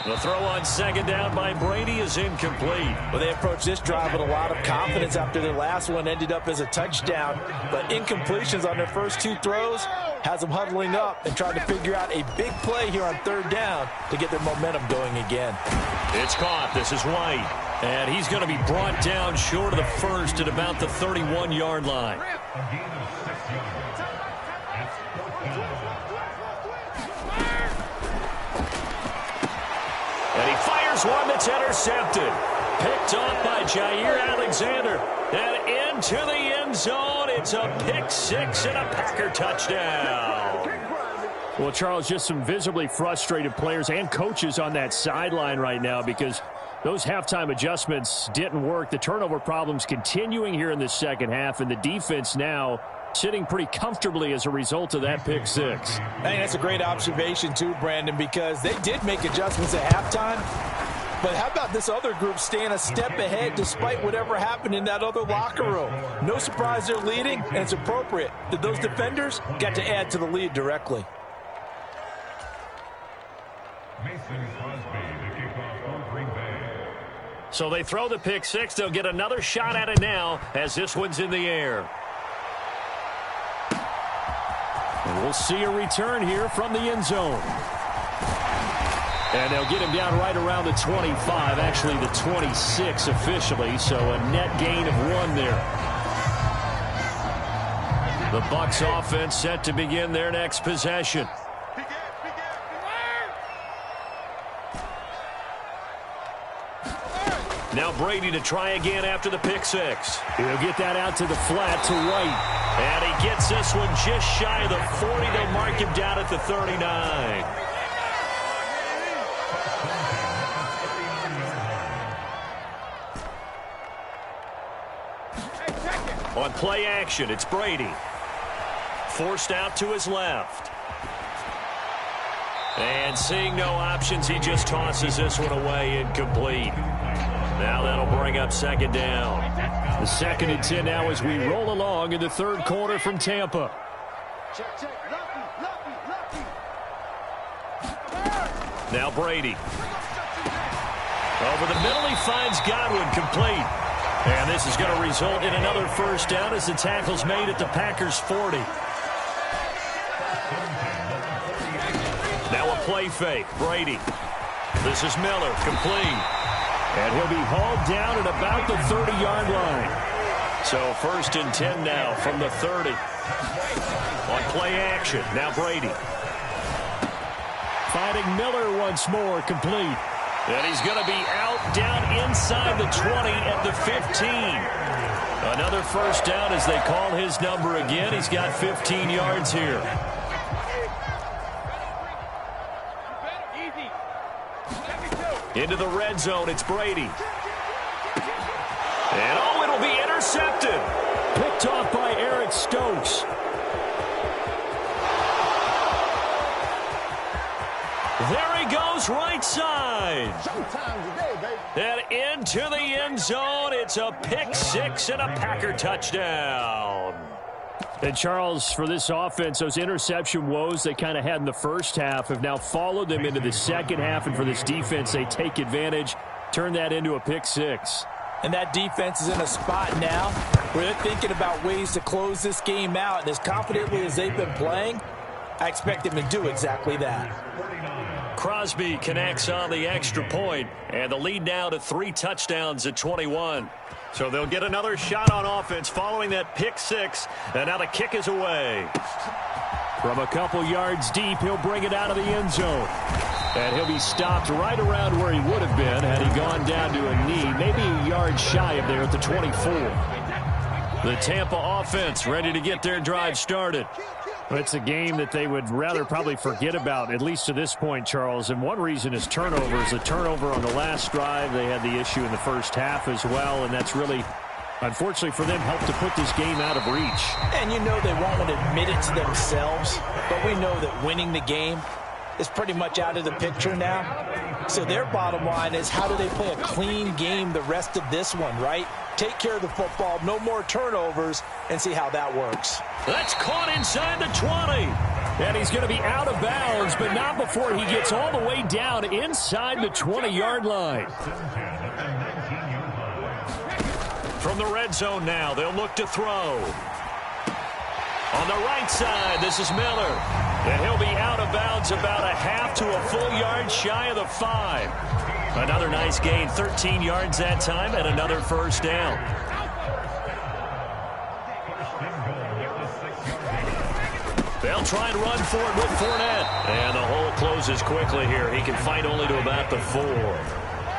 C: The throw on second down by Brady is incomplete.
A: Well, they approached this drive with a lot of confidence after their last one ended up as a touchdown. But incompletions on their first 2 throws has them huddling up and trying to figure out a big play here on third down to get their momentum going again.
C: It's caught. This is White. And he's going to be brought down short of the first at about the 31-yard line. And he fires one that's intercepted. Picked off by Jair Alexander. And into the end zone. It's a pick 6 and a Packer touchdown. Well, Charles, just some visibly frustrated players and coaches on that sideline right now because those halftime adjustments didn't work. The turnover problems continuing here in the second half, and the defense now sitting pretty comfortably as a result of that pick 6.
A: I think that's a great observation too, Brandon, because they did make adjustments at halftime. But how about this other group staying a step ahead despite whatever happened in that other locker room? No surprise they're leading, and it's appropriate that those defenders got to add to the lead directly.
D: Mason Crosby to kick off for Green Bay.
B: So they throw the pick six. They'll get another shot at it now as this one's in the air. And we'll see a return here from the end zone. And they'll get him down right around the 25, actually the 26 officially, so a net gain of 1 there. The Bucs offense set to begin their next possession. Now Brady to try again after the pick six.
C: He'll get that out to the flat to White.
B: And he gets this one just shy of the 40. They'll mark him down at the 39. On play action, it's Brady. Forced out to his left. And seeing no options, he just tosses this one away incomplete. Now that'll bring up second down.
C: The 2nd and 10 now as we roll along in the third quarter from Tampa.
B: Now Brady. Over the middle, he finds Godwin complete. And this is going to result in another first down as the tackle's made at the Packers' 40. Now a play fake. Brady. This is Miller. Complete.
C: And he'll be hauled down at about the 30-yard line.
B: So 1st and 10 now from the 30. On play action, now Brady.
C: Finding Miller once more, complete.
B: And he's going to be out down inside the 20 at the 15. Another first down as they call his number again. He's got 15 yards here. Into the red zone, it's Brady. And oh, it'll be intercepted.
C: Picked off by Eric Stokes.
B: There he goes, right side. And into the end zone. It's a pick six and a Packer touchdown.
C: And Charles, for this offense, those interception woes they kind of had in the first half have now followed them into the second half. And for this defense, they take advantage, turn that into a pick six.
A: And that defense is in a spot now where they're thinking about ways to close this game out. And as confidently as they've been playing, I expect them to do exactly that.
B: Crosby connects on the extra point, and the lead now to 3 touchdowns at 21. So they'll get another shot on offense following that pick six, and now the kick is away.
C: From a couple yards deep, he'll bring it out of the end zone. And he'll be stopped right around where he would have been had he gone down to a knee, maybe a yard shy of there at the 24.
B: The Tampa offense ready to get their drive started.
C: It's a game that they would rather probably forget about, at least to this point, Charles. And one reason is turnovers. The turnover on the last drive, they had the issue in the first half as well. And that's really, unfortunately for them, helped to put this game out of reach.
A: And you know they won't want to admit it to themselves. But we know that winning the game is pretty much out of the picture now. So their bottom line is, how do they play a clean game the rest of this one, right? Take care of the football, no more turnovers, and see how that works.
B: That's caught inside the 20.
C: And he's going to be out of bounds, but not before he gets all the way down inside the 20-yard line.
B: From the red zone now, they'll look to throw. On the right side, this is Miller. And he'll be out of bounds about a half to a full yard shy of the 5. Another nice gain, 13 yards that time, and another first down. They'll try and run for it with Fournette. And the hole closes quickly here. He can fight only to about the 4.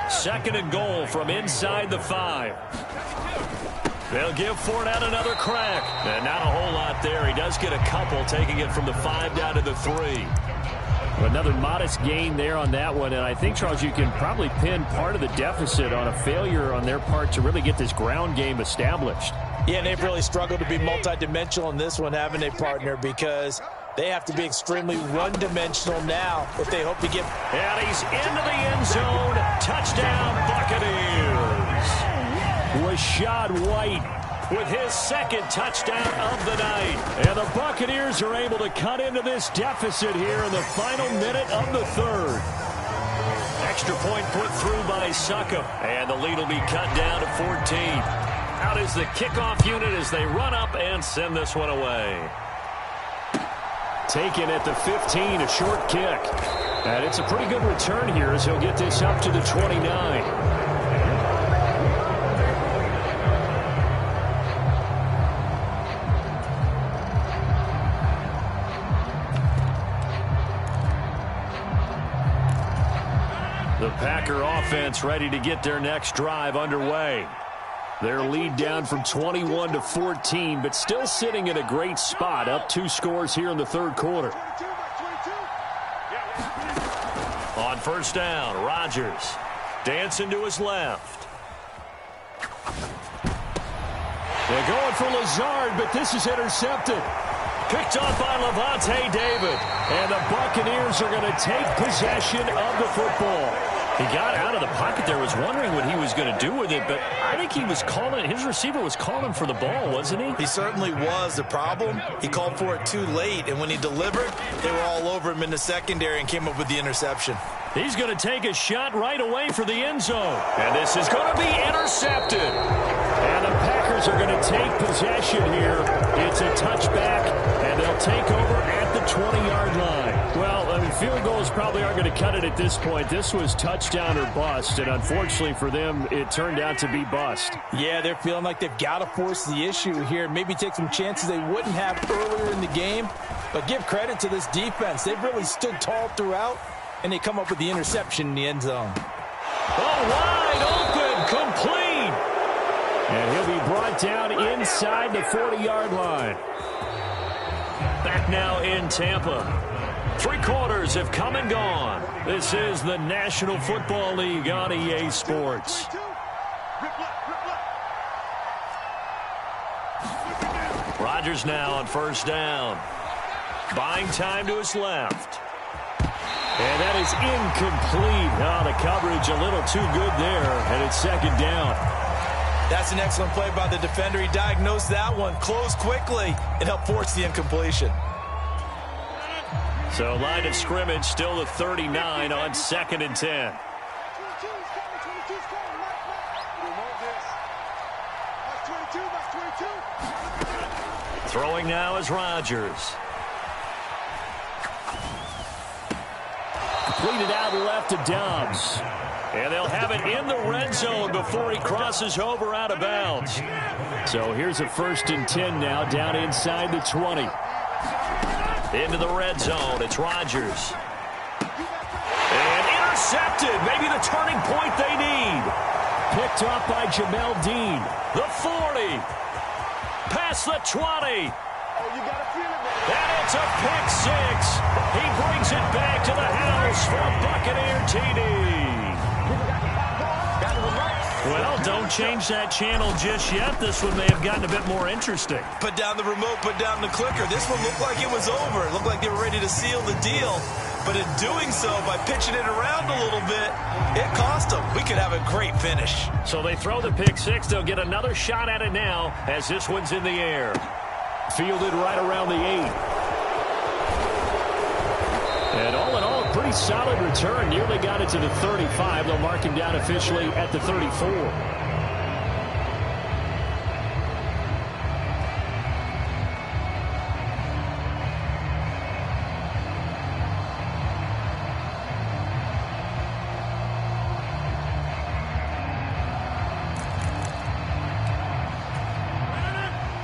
B: 2nd and goal from inside the 5. They'll give Fournette another crack. And not a whole lot there. He does get a couple, taking it from the 5 down to the 3.
C: Another modest gain there on that one. And I think, Charles, you can probably pin part of the deficit on a failure on their part to really get this ground game established.
A: Yeah, they've really struggled to be multidimensional in this one, haven't they, partner? Because they have to be extremely one-dimensional now if they hope to get...
B: And he's into the end zone. Touchdown, Buccaneers.
C: Rachaad White
B: with his 2nd touchdown of the night.
C: And the Buccaneers are able to cut into this deficit here in the final minute of the 3rd.
B: extra point put through by Succop. And the lead will be cut down to 14. Out is the kickoff unit as they run up and send this one away.
C: Taken at the 15, a short kick. And it's a pretty good return here as he'll get this up to the 29. The Packer offense ready to get their next drive underway. Their lead down from 21 to 14, but still sitting in a great spot, up 2 scores here in the third quarter.
B: On first down, Rodgers dancing to his left.
C: They're going for Lazard, but this is intercepted.
B: Picked off by Lavonte David.
C: And the Buccaneers are going to take possession of the football.
B: He got out of the pocket there, was wondering what he was going to do with it, but I think he was calling, his receiver was calling for the ball, wasn't he?
A: He certainly was. The problem, he called for it too late, and when he delivered, they were all over him in the secondary and came up with the interception.
B: He's going to take a shot right away for the end zone. And this is going to be intercepted.
C: And the Packers are going to take possession here. It's a touchback, and they'll take over at the 20-yard line. Well, I mean, field goals probably aren't going to cut it at this point. This was touchdown or bust, and unfortunately for them, it turned out to be bust.
A: Yeah, they're feeling like they've got to force the issue here, maybe take some chances they wouldn't have earlier in the game. But give credit to this defense. They've really stood tall throughout, and they come up with the interception in the end zone.
B: Oh, wide open, complete.
C: And he'll be brought down inside the 40-yard line.
B: Back now in Tampa. 3 quarters have come and gone. This is the National Football League on EA Sports. Rodgers now on first down. Buying time to his left.
C: And that is incomplete. Oh, the coverage a little too good there, and it's second down.
A: That's an excellent play by the defender. He diagnosed that one, closed quickly, and helped force the incompletion.
B: So line of scrimmage still the 39 on 2nd and 10. Throwing now is Rodgers.
C: Completed out left to Dobbs.
B: And they'll have it in the red zone before he crosses over out of bounds.
C: So here's a 1st and 10 now, down inside the 20.
B: Into the red zone, it's Rodgers. And intercepted, maybe the turning point they need.
C: Picked up by Jamel Dean.
B: The 40. Past the 20. And it's a pick 6. He brings it back to the house for a Buccaneer TD. Well, don't change that channel just yet. This one may have gotten a bit more interesting.
A: Put down the remote, put down the clicker. This one looked like it was over. It looked like they were ready to seal the deal. But in doing so, by pitching it around a little bit, it cost them. We could have a great finish.
B: So they throw the pick 6. They'll get another shot at it now as this one's in the air.
C: Fielded right around the 8. And all in all, pretty solid return. Nearly got it to the 35. They'll mark him down officially at the 34.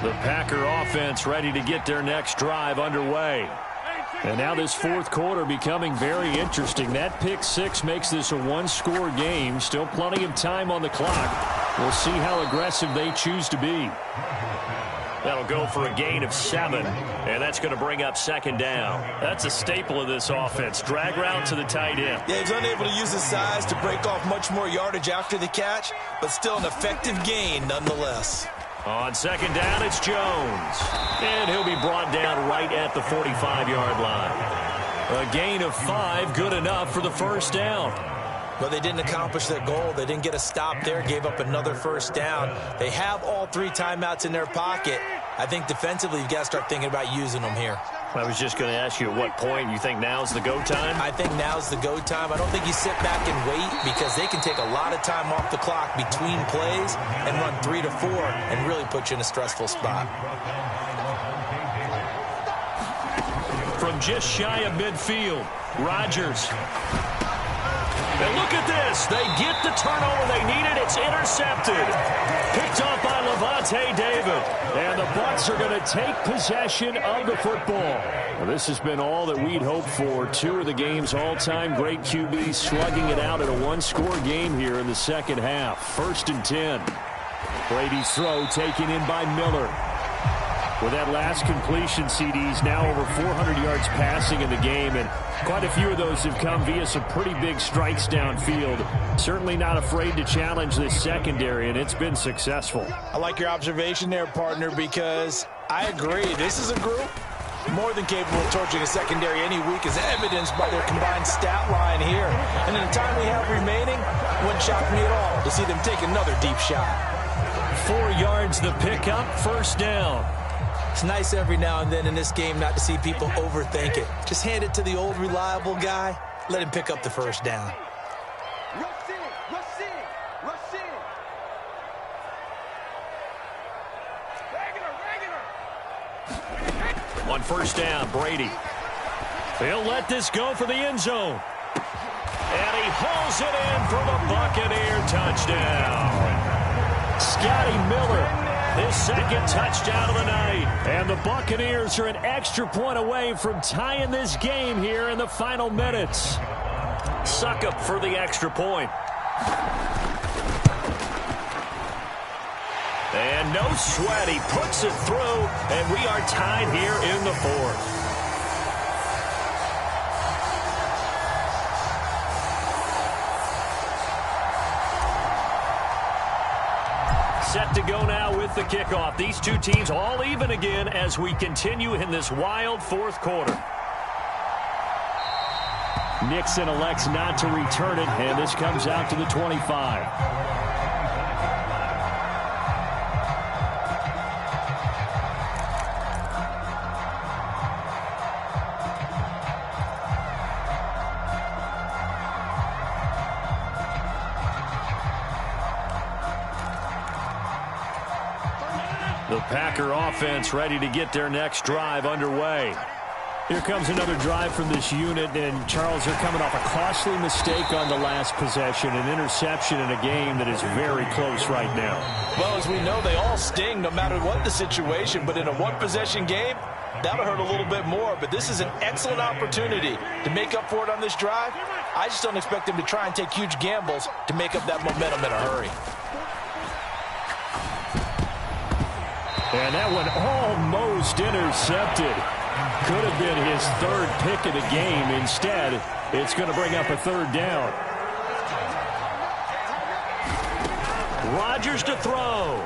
C: The Packer offense ready to get their next drive underway. And now this 4th quarter becoming very interesting. That pick 6 makes this a 1-score game. Still plenty of time on the clock. We'll see how aggressive they choose to be.
B: That'll go for a gain of 7, and that's going to bring up 2nd down. That's a staple of this offense. Drag route to the tight end.
A: Yeah, he's unable to use his size to break off much more yardage after the catch, but still an effective gain nonetheless.
B: On 2nd down, it's Jones. And he'll be brought down right at the 45-yard line. A gain of 5, good enough for the 1st down.
A: But they didn't accomplish their goal. They didn't get a stop there, gave up another 1st down. They have all 3 timeouts in their pocket. I think defensively, you've got to start thinking about using them here.
B: I was just going to ask you at what point you think now's the go time?
A: I think now's the go time. I don't think you sit back and wait because they can take a lot of time off the clock between plays and run 3 to 4 and really put you in a stressful spot.
B: From just shy of midfield, Rodgers. And look at this. They get the turnover they needed. It's intercepted. Picked off by Lavonte David. And the Bucs are going to take possession of the football. Well, this has been all that we'd hoped for. 2 of the game's all-time great QBs slugging it out in a one-score game here in the second half. 1st and 10. Brady's throw taken in by Miller. With that last completion, CD's now over 400 yards passing in the game, and quite a few of those have come via some pretty big strikes downfield. Certainly not afraid to challenge this secondary, and it's been successful.
A: I like your observation there, partner, because I agree. This is a group more than capable of torching a secondary any week, as evidenced by their combined stat line here. And in the time we have remaining, wouldn't shock me at all to see them take another deep shot.
B: 4 yards the pickup, 1st down.
A: It's nice every now and then in this game not to see people overthink it. Just hand it to the old reliable guy. Let him pick up the 1st down.
B: On 1st down, Brady. He'll let this go for the end zone. And he hauls it in for the Buccaneer touchdown. Scotty Miller. His 2nd touchdown of the night. And the Buccaneers are an extra point away from tying this game here in the final minutes. Succop for the extra point. And no sweat. He puts it through, and we are tied here in the 4th. Set to go now with the kickoff. These two teams all even again as we continue in this wild 4th quarter.
C: Nixon elects not to return it, and this comes out to the 25. The Packer offense ready to get their next drive underway. Here comes another drive from this unit, and Charles, they're coming off a costly mistake on the last possession, an interception in a game that is very close right now.
A: Well, as we know, they all sting no matter what the situation, but in a one-possession game, that'll hurt a little bit more. But this is an excellent opportunity to make up for it on this drive. I just don't expect them to try and take huge gambles to make up that momentum in a hurry.
C: And that one almost intercepted. Could have been his 3rd pick of the game. Instead, it's going to bring up a 3rd down.
B: Rodgers to throw.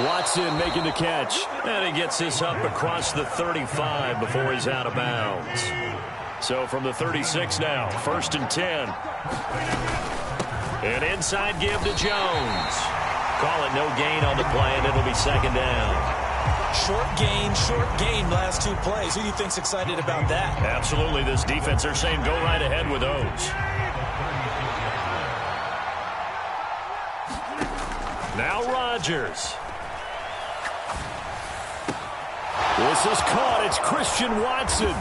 C: Watson making the catch.
B: And he gets this up across the 35 before he's out of bounds. So from the 36 now, 1st and 10. An inside give to Jones. Call it no gain on the play, and it'll be 2nd down.
A: Short gain, last 2 plays. Who do you think's excited about that?
B: Absolutely. This defense, they're saying go right ahead with those. Now Rodgers.
C: This is caught. It's Christian Watson.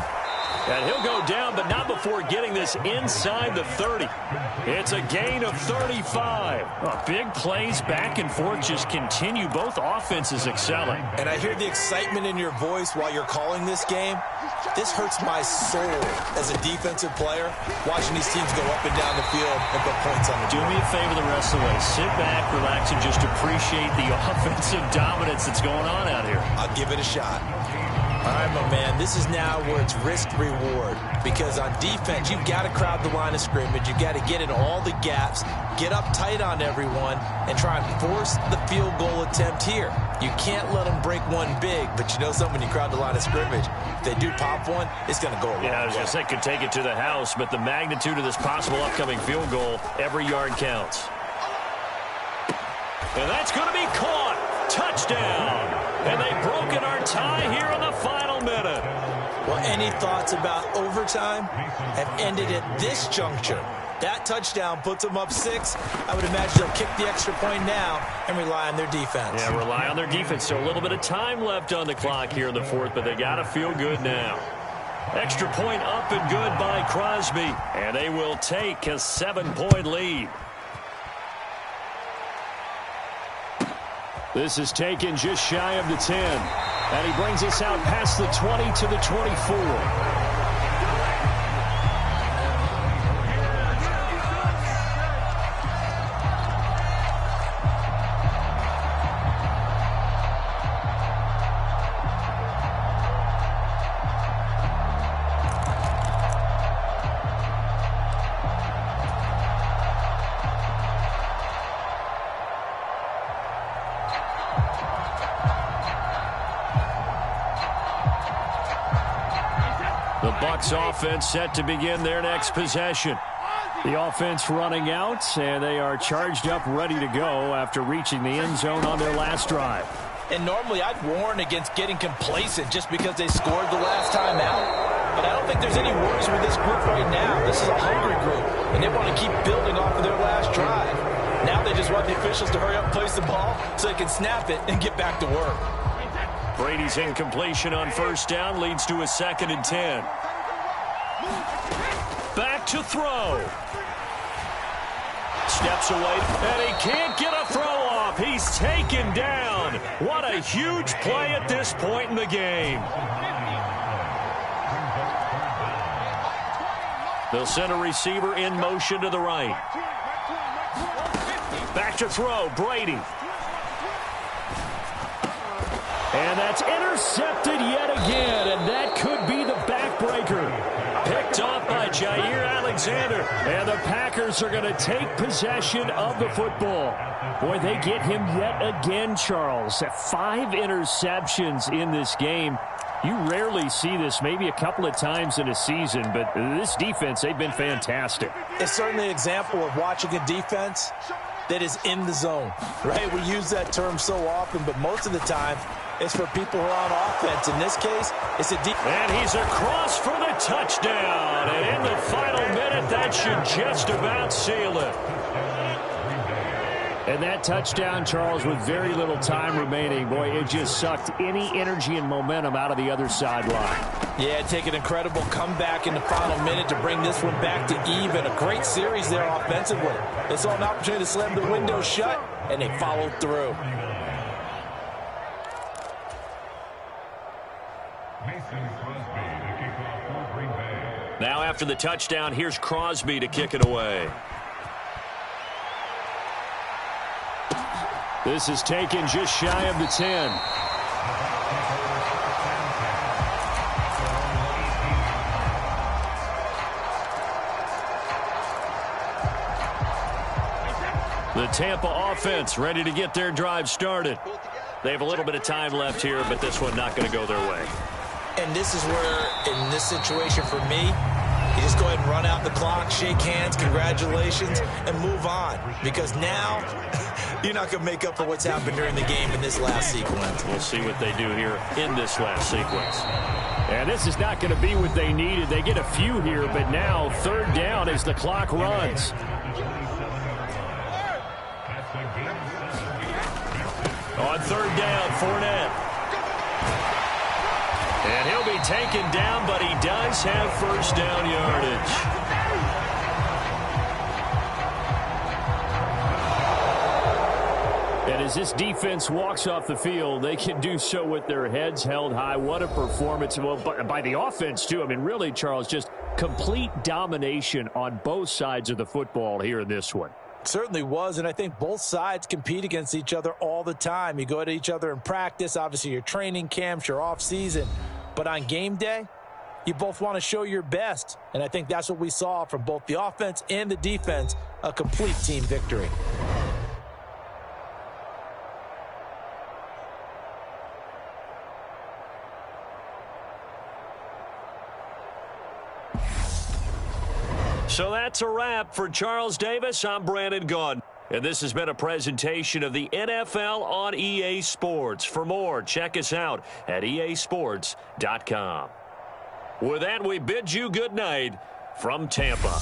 B: And he'll go down, but not before getting this inside the 30. It's a gain of 35.
C: Oh, big plays back and forth just continue. Both offenses excelling.
A: And I hear the excitement in your voice while you're calling this game. This hurts my soul as a defensive player, watching these teams go up and down the field and put points on the
C: board.
A: board.
C: Do me a favor the rest of the way. Sit back, relax, and just appreciate the offensive dominance that's going on out here.
A: I'll give it a shot. All right, my man, this is now where it's risk-reward, because on defense, you've got to crowd the line of scrimmage. You've got to get in all the gaps, get up tight on everyone, and try and force the field goal attempt here. You can't let them break one big, but you know something, when you crowd the line of scrimmage, if they do pop one, it's going to go a long way.
B: Yeah, I was going to say, could take it to the house, but the magnitude of this possible upcoming field goal, every yard counts. And that's going to be caught. touchdown. And they've broken our tie here in the final minute.
A: Well, any thoughts about overtime have ended at this juncture. That touchdown puts them up 6. I would imagine they'll kick the extra point now and rely on their defense.
B: Yeah, rely on their defense. So a little bit of time left on the clock here in the fourth, but they got to feel good now. Extra point up and good by Crosby, and they will take a 7-point lead.
C: This is taken just shy of the 10. And he brings us out past the 20 to the 24.
B: The Bucs offense set to begin their next possession.
C: The offense running out, and they are charged up, ready to go after reaching the end zone on their last drive.
A: And normally I'd warn against getting complacent just because they scored the last time out. But I don't think there's any worries with this group right now. This is a hungry group, and they want to keep building off of their last drive. Now they just want the officials to hurry up and place the ball so they can snap it and get back to work.
B: Brady's incompletion on first down leads to a 2nd and 10. Back to throw. Steps away, and he can't get a throw off. He's taken down. What a huge play at this point in the game. They'll send a receiver in motion to the right. Back to throw, Brady.
C: And that's intercepted yet again, and that could be the backbreaker.
B: Picked off by Jair Alexander.
C: And the Packers are going to take possession of the football. Boy, they get him yet again, Charles. 5 interceptions in this game. You rarely see this, maybe a couple of times in a season, but this defense, they've been fantastic.
A: It's certainly an example of watching a defense that is in the zone, right? We use that term so often, but most of the time, it's for people who are on offense. In this case, it's a defense.
B: And he's across for the touchdown. And in the final minute, that should just about seal it.
C: And that touchdown, Charles, with very little time remaining, boy, it just sucked any energy and momentum out of the other sideline.
A: Yeah, take an incredible comeback in the final minute to bring this one back to even. A great series there offensively. They saw an opportunity to slam the window shut, and they followed through.
B: Now after the touchdown, here's Crosby to kick it away.
C: This is taken just shy of the 10.
B: The Tampa offense ready to get their drive started. They have a little bit of time left here, but this one not going to go their way.
A: And this is where, in this situation for me, you just go ahead and run out the clock, shake hands, congratulations, and move on. Because now, you're not going to make up for what's happened during the game in this last sequence.
B: We'll see what they do here in this last sequence.
C: And this is not going to be what they needed. They get a few here, but now 3rd down as the clock runs.
B: On 3rd down, Fournette. And he'll be taken down, but he does have first down yardage.
C: And as this defense walks off the field, they can do so with their heads held high. What a performance. Well, by the offense, too. I mean, really, Charles, just complete domination on both sides of the football here in this one.
A: Certainly was, and I think both sides compete against each other all the time. You go at each other in practice, obviously your training camps, your off-season. But on game day, you both want to show your best. And I think that's what we saw from both the offense and the defense, a complete team victory.
B: So that's a wrap for Charles Davis. I'm Brandon Gaudin.
C: And this has been a presentation of the NFL on EA Sports. For more, check us out at easports.com. With that, we bid you good night from Tampa.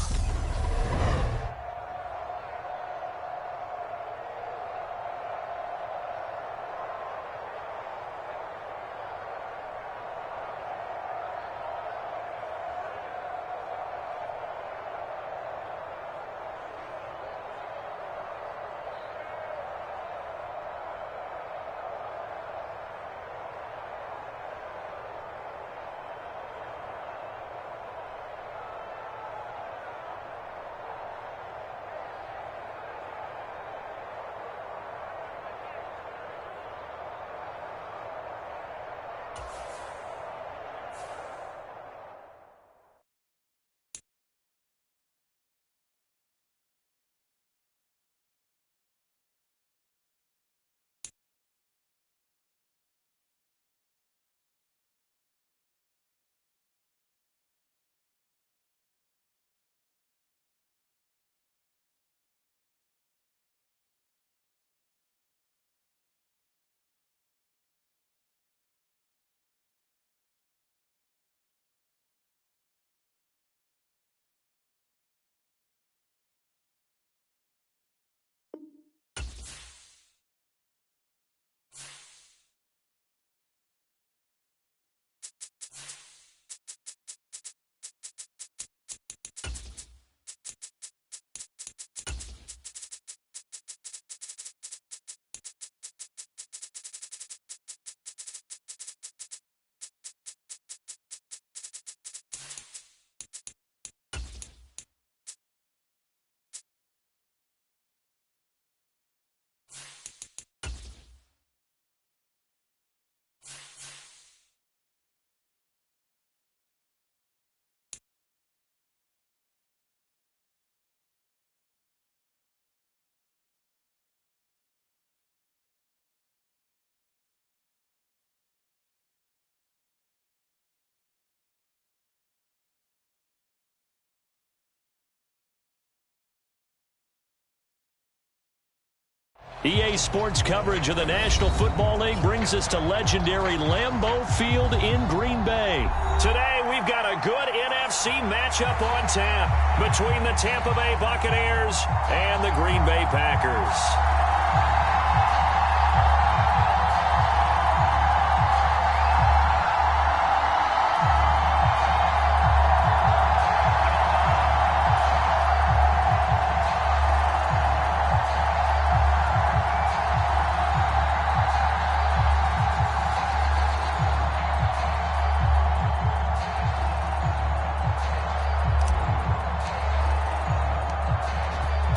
C: EA Sports coverage of the National Football League brings us to legendary Lambeau Field in Green Bay. Today, we've got a good NFC matchup on tap between the Tampa Bay Buccaneers and the Green Bay Packers.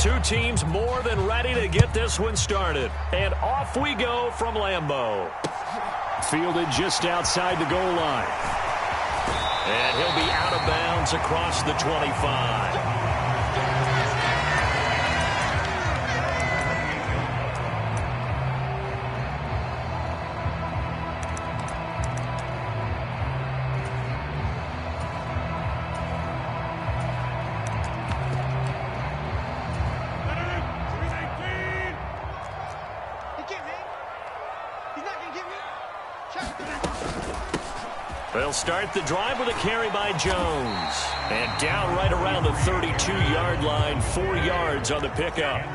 C: Two teams more than ready to get this one started. And off we go from Lambeau. Fielded just outside the goal line. And he'll be out of bounds across the 25. They'll start the drive with a carry by Jones. And down right around the 32-yard line, 4 yards on the pickup.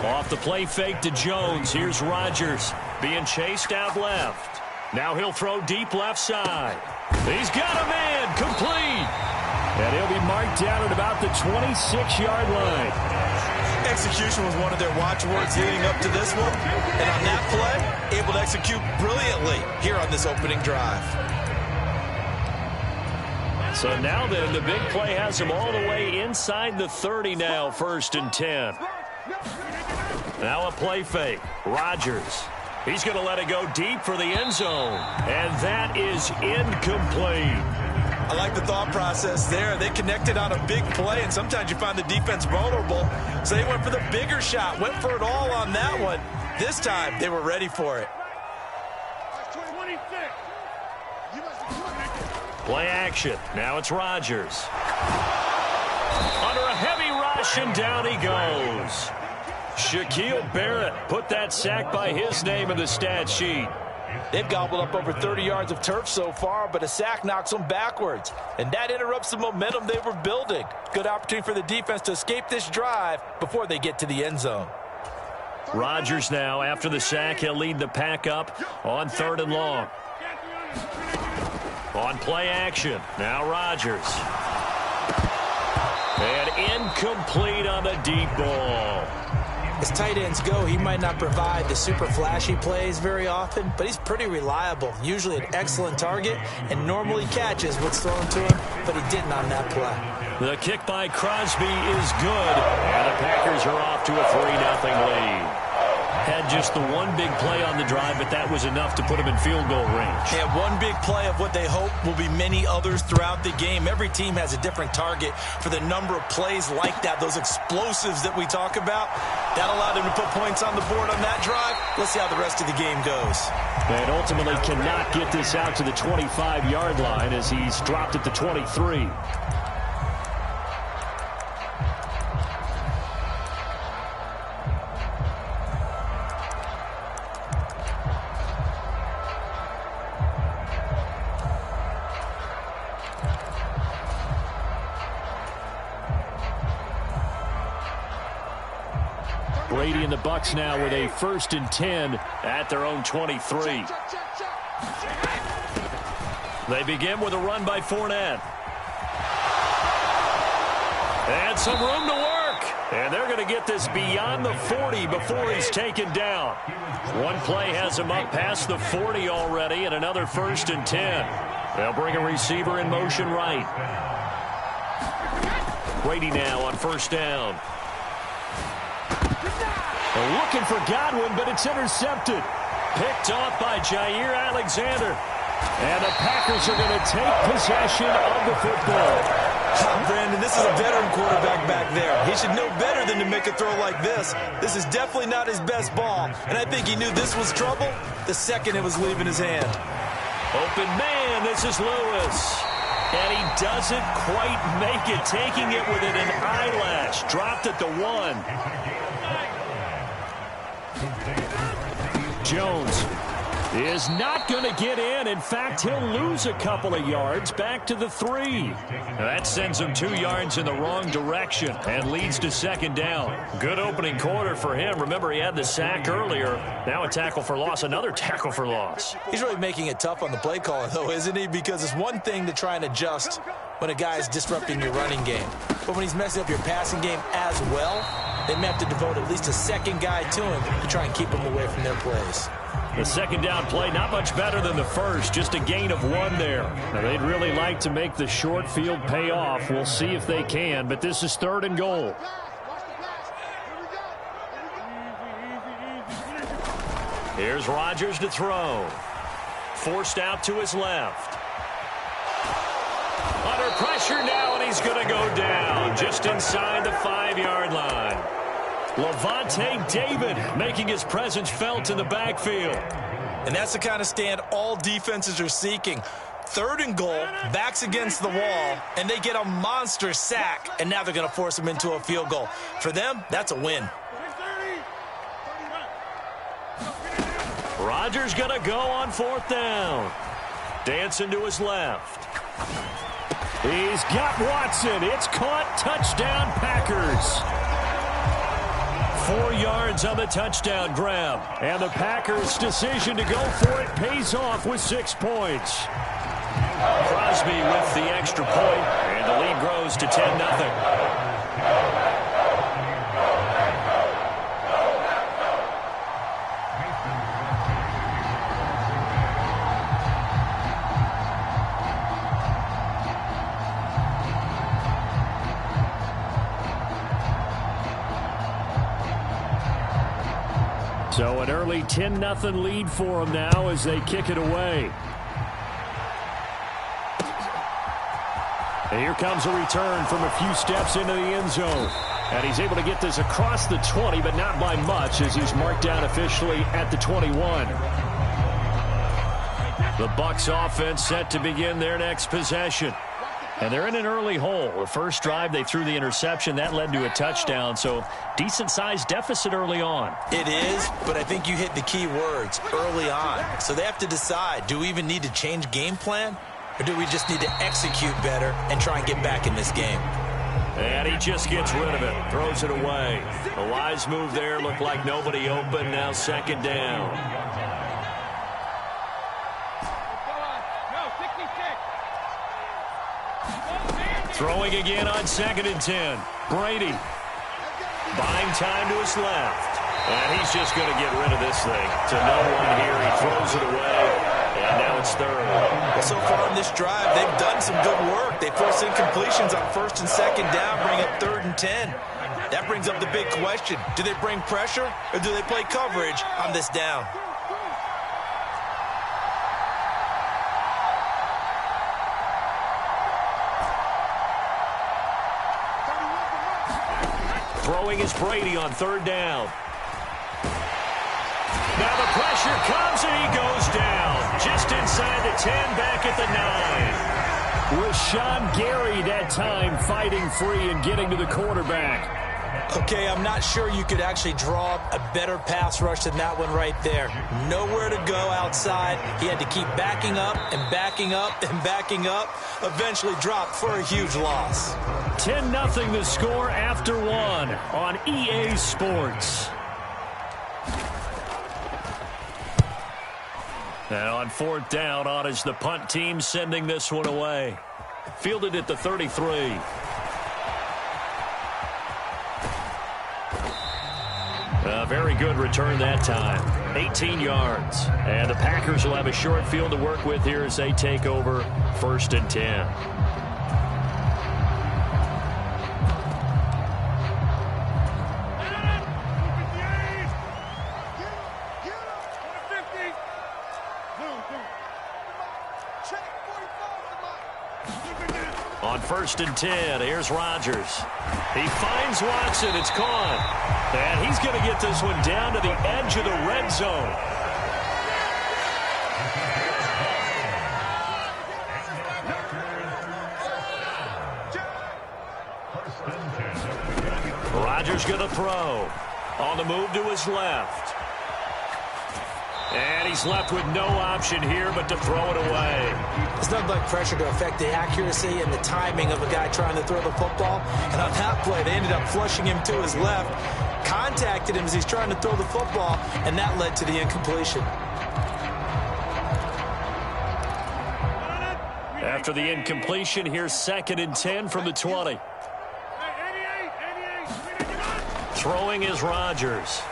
C: Off the play fake to Jones. Here's Rodgers being chased out left. Now he'll throw deep left side. He's got a man, complete. And he'll be marked down at about the 26-yard line.
A: Execution was one of their watchwords leading up to this one. And on that play, able to execute brilliantly here on this opening drive.
C: So now then, the big play has him all the way inside the 30 now, 1st and 10. Now a play fake. Rodgers. He's going to let it go deep for the end zone. And that is incomplete.
A: I like the thought process there. They connected on a big play, and sometimes you find the defense vulnerable. So they went for the bigger shot, went for it all on that one. This time, they were ready for it.
B: Play action. Now it's Rodgers. Under a heavy rush, and down he goes. Shaquille Barrett put that sack by his name in the stat sheet.
A: They've gobbled up over 30 yards of turf so far, but a sack knocks them backwards. And that interrupts the momentum they were building. Good opportunity for the defense to escape this drive before they get to the end zone.
B: Rodgers now, after the sack, he'll lead the pack up on 3rd and long. On play action, now Rodgers. And incomplete on the deep ball.
A: As tight ends go, he might not provide the super flashy plays very often, but he's pretty reliable, usually an excellent target, and normally catches what's thrown to him, but he didn't on that play.
B: The kick by Crosby is good, and the Packers are off to a 3-0 lead. Had just the one big play on the drive, but that was enough to put him in field goal range.
A: And one big play of what they hope will be many others throughout the game. Every team has a different target for the number of plays like that, those explosives that we talk about. That allowed him to put points on the board on that drive. Let's see how the rest of the game goes.
C: And ultimately cannot get this out to the 25-yard line as he's dropped at the 23. Brady and the Bucs now with a 1st and 10 at their own 23.
B: They begin with a run by Fournette. And some room to work. And they're going to get this beyond the 40 before he's taken down. One play has him up past the 40 already, and another 1st and 10. They'll bring a receiver in motion right. Brady now on 1st down.
C: Looking for Godwin, but it's intercepted.
B: Picked off by Jair Alexander.
C: And the Packers are going to take possession of the football.
A: Brandon, this is a veteran quarterback back there. He should know better than to make a throw like this. This is definitely not his best ball, and I think he knew this was trouble the second it was leaving his hand.
B: Open man, this is Lewis. And he doesn't quite make it, taking it within an eyelash. Dropped at the 1.
C: Jones is not going to get in. In fact, he'll lose a couple of yards back to the 3.
B: That sends him 2 yards in the wrong direction and leads to 2nd down. Good opening quarter for him. Remember, he had the sack earlier. Now a tackle for loss, another tackle for loss.
A: He's really making it tough on the play caller, though, isn't he? Because it's one thing to try and adjust when a guy's disrupting your running game. But when he's messing up your passing game as well, they may have to devote at least a second guy to him to try and keep him away from their plays.
B: The 2nd down play, not much better than the first, just a gain of 1 there.
C: Now, they'd really like to make the short field pay off. We'll see if they can, but this is 3rd and goal.
B: Here's Rodgers to throw. Forced out to his left. Under pressure now, and he's going to go down just inside the 5-yard line. Lavonte David making his presence felt in the backfield.
A: And that's the kind of stand all defenses are seeking. 3rd and goal, backs against the wall, and they get a monster sack, and now they're going to force him into a field goal. For them, that's a win.
B: Rodgers going to go on 4th down. Dancing to his left.
C: He's got Watson. It's caught. Touchdown, Packers.
B: 4 yards on the touchdown grab.
C: And the Packers' decision to go for it pays off with 6 points.
B: Crosby with the extra point, and the lead grows to 10-0.
C: So an early 10-0 lead for them now as they kick it away. And here comes a return from a few steps into the end zone. And he's able to get this across the 20, but not by much as he's marked down officially at the 21. The Bucs offense set to begin their next possession. And they're in an early hole. The first drive, they threw the interception. That led to a touchdown, so decent-sized deficit early on.
A: It is, but I think you hit the key words, early on. So they have to decide, do we even need to change game plan? Or do we just need to execute better and try and get back in this game?
C: And he just gets rid of it, throws it away. A wise move there, looked like nobody open, now second down. Throwing again on 2nd and 10. Brady buying time to his left. And he's just going to get rid of this thing. To no one here. He throws it away. And now it's 3rd.
A: Well, so far on this drive, they've done some good work. They force incompletions on 1st and 2nd down, bring up 3rd and 10. That brings up the big question. Do they bring pressure or do they play coverage on this down?
C: Throwing is Brady on 3rd down. Now the pressure comes and he goes down. Just inside the 10, back at the 9. Rashawn Gary that time fighting free and getting to the quarterback.
A: Okay, I'm not sure you could actually draw up a better pass rush than that one right there. Nowhere to go outside. He had to keep backing up and backing up and backing up. Eventually dropped for a huge loss.
C: 10-0 the score after 1 on EA Sports. And on 4th down, on is the punt team sending this one away. Fielded at the 33. A very good return that time. 18 yards. And the Packers will have a short field to work with here as they take over 1st and 10. On 1st and 10, here's Rodgers. He finds Watson. It's caught. And he's going to get this one down to the edge of the red zone. Rodgers going to throw. On the move to his left. And he's left with no option here but to throw it away.
A: It's nothing like pressure to affect the accuracy and the timing of a guy trying to throw the football. And on that play, they ended up flushing him to his left, contacted him as he's trying to throw the football, and that led to the incompletion.
C: After the incompletion, here's 2nd and 10 from the 20. Throwing is Rodgers.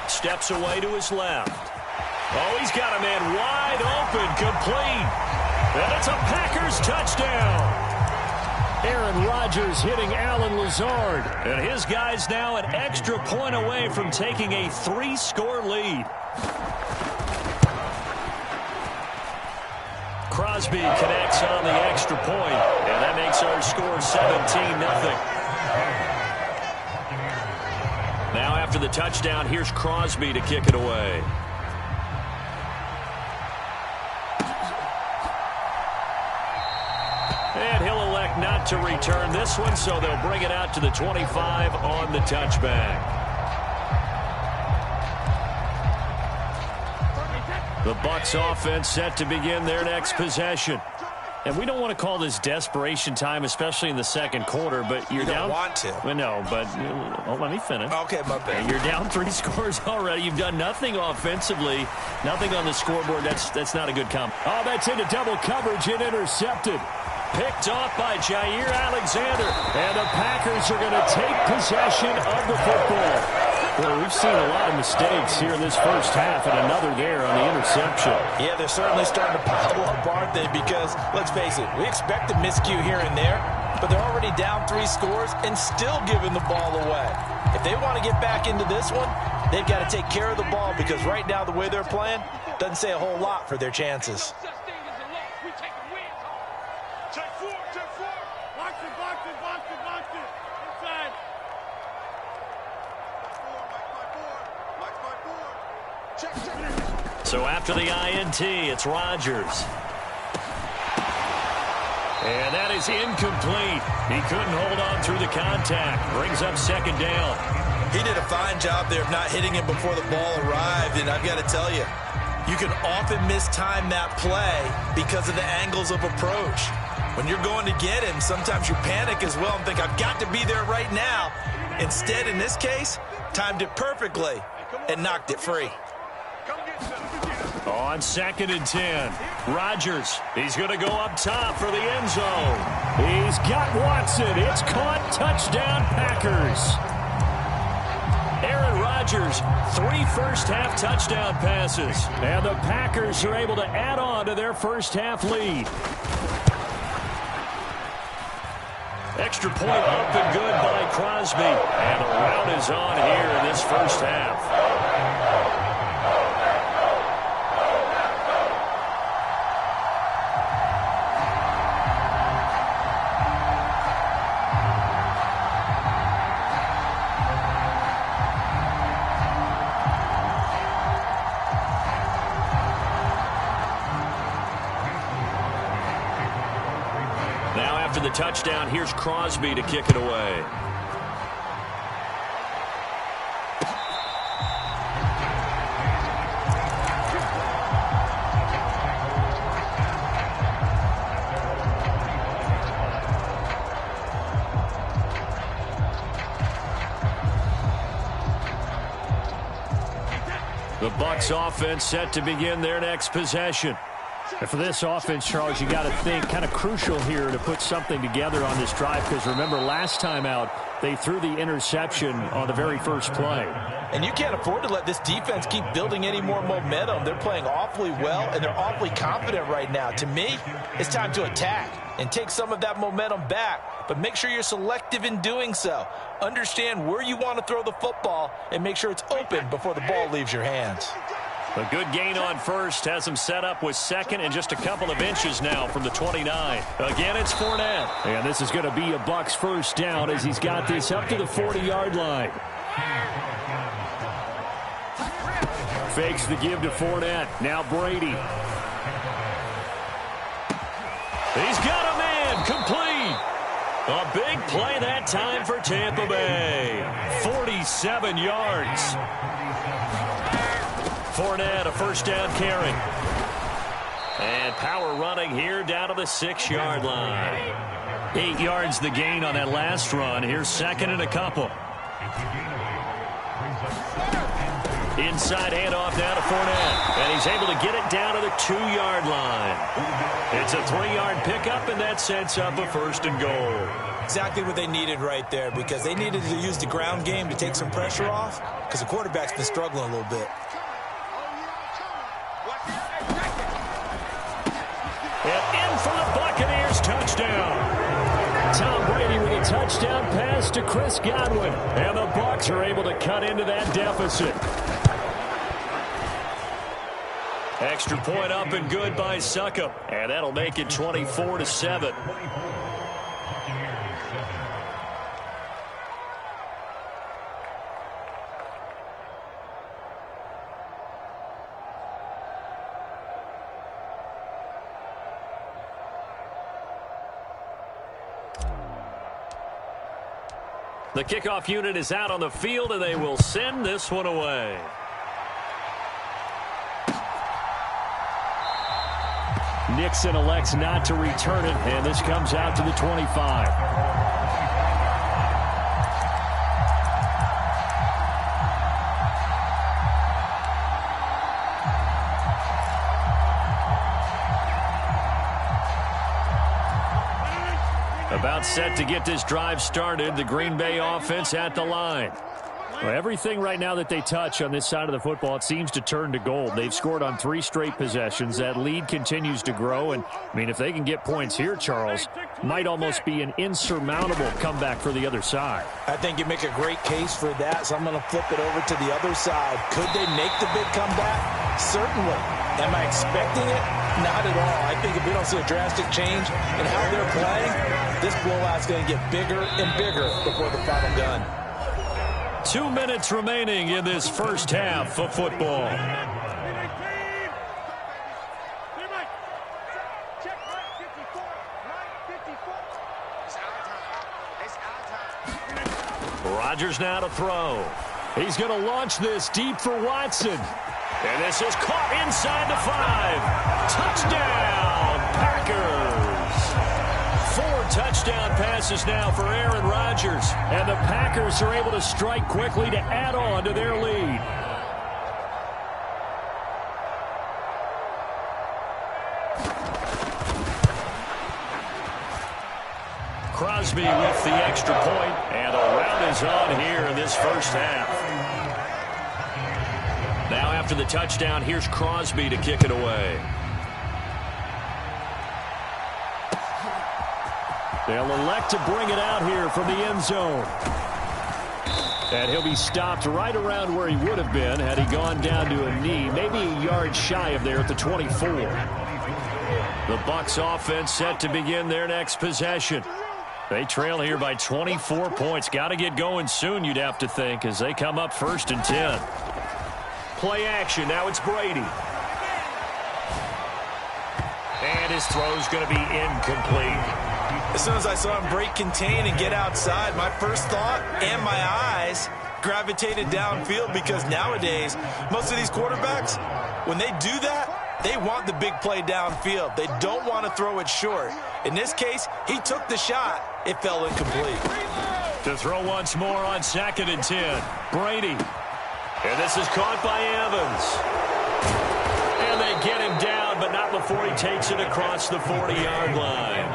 C: Steps away to his left. Oh, he's got a man wide open, complete. And it's a Packers touchdown. Aaron Rodgers hitting Allen Lazard. And his guys now an extra point away from taking a 3-score lead. Crosby connects on the extra point. And that makes our score 17-0. Now after the touchdown, here's Crosby to kick it away. And he'll elect not to return this one, so they'll bring it out to the 25 on the touchback. The Bucs offense set to begin their next possession. And we don't want to call this desperation time, especially in the 2nd quarter, but you're down.
A: You don't want to.
C: Well, no, but let me finish.
A: Okay, my bad.
C: You're down 3 scores already. You've done nothing offensively, nothing on the scoreboard. That's not a good comp. Oh, that's into double coverage and intercepted. Picked off by Jair Alexander. And the Packers are going to take possession of the football. Well, we've seen a lot of mistakes here in this first half, and another there on the interception.
A: Yeah, they're certainly starting to pile up, aren't they? Because, let's face it, we expect a miscue here and there, but they're already down 3 scores and still giving the ball away. If they want to get back into this one, they've got to take care of the ball, because right now the way they're playing doesn't say a whole lot for their chances.
B: So after the INT, it's Rodgers. And that is incomplete. He couldn't hold on through the contact. Brings up second down.
A: He did a fine job there of not hitting him before the ball arrived, and I've got to tell you, you can often mistime that play because of the angles of approach. When you're going to get him, sometimes you panic as well and think, I've got to be there right now. Instead, in this case, timed it perfectly and knocked it free.
B: On 2nd and 10, Rodgers, he's going to go up top for the end zone. He's got Watson. It's caught. Touchdown, Packers. Aaron Rodgers, 3 first-half touchdown passes. And the Packers are able to add on to their first-half lead. Extra point up and good by Crosby. And the rout is on here in this first half. After the touchdown, here's Crosby to kick it away. The Bucs offense set to begin their next possession. And for this offense, Charles, you got to think kind of crucial here to put something together on this drive, because remember last time out they threw the interception on the very first play.
A: And you can't afford to let this defense keep building any more momentum. They're playing awfully well, and they're awfully confident right now. To me, it's time to attack and take some of that momentum back, but make sure you're selective in doing so. Understand where you want to throw the football and make sure it's open before the ball leaves your hands.
B: A good gain on first has him set up with second and just a couple of inches now from the 29. Again, it's Fournette. And this is going to be a Bucs first down as he's got this up to the 40-yard line. Fakes the give to Fournette. Now Brady. He's got a man complete. A big play that time for Tampa Bay. 47 yards. Fournette, a first down carry. And power running here down to the 6-yard line. 8 yards the gain on that last run. Here's second and a couple. Inside handoff now to Fournette. And he's able to get it down to the 2-yard line. It's a 3-yard pickup, and that sets up a first and goal.
A: Exactly what they needed right there, because they needed to use the ground game to take some pressure off, because the quarterback's been struggling a little bit.
B: And in for the Buccaneers, touchdown. Tom Brady with a touchdown pass to Chris Godwin. And the Bucs are able to cut into that deficit. Extra point up and good by Succop. And that'll make it 24-7. The kickoff unit is out on the field, and they will send this one away. Nixon elects not to return it, and this comes out to the 25. About set to get this drive started. The Green Bay offense at the line. Well, everything right now that they touch on this side of the football, it seems to turn to gold. They've scored on 3 straight possessions. That lead continues to grow. And, I mean, if they can get points here, Charles, might almost be an insurmountable comeback for the other side.
A: I think you make a great case for that, so I'm going to flip it over to the other side. Could they make the big comeback? Certainly. Am I expecting it? Not at all. I think if we don't see a drastic change in how they're playing, this blowout's going to get bigger and bigger before the final gun.
B: 2 minutes remaining in this first half of football. Rodgers now to throw. He's going to launch this deep for Watson. And this is caught inside the 5. Touchdown, Packers. 4 touchdown passes now for Aaron Rodgers. And the Packers are able to strike quickly to add on to their lead. Crosby with the extra point, and the round is on here in this first half. Now after the touchdown, here's Crosby to kick it away. They'll elect to bring it out here from the end zone. And he'll be stopped right around where he would have been had he gone down to a knee, maybe a yard shy of there at the 24. The Bucs offense set to begin their next possession. They trail here by 24 points. Got to get going soon, you'd have to think, as they come up 1st and 10. Play action. Now it's Brady. And his throw's going to be incomplete.
A: As soon as I saw him break contain and get outside, my first thought and my eyes gravitated downfield, because nowadays, most of these quarterbacks, when they do that, they want the big play downfield. They don't want to throw it short. In this case, he took the shot. It fell incomplete.
B: To throw once more on 2nd and 10. Brady. And this is caught by Evans. And they get him down, but not before he takes it across the 40-yard line.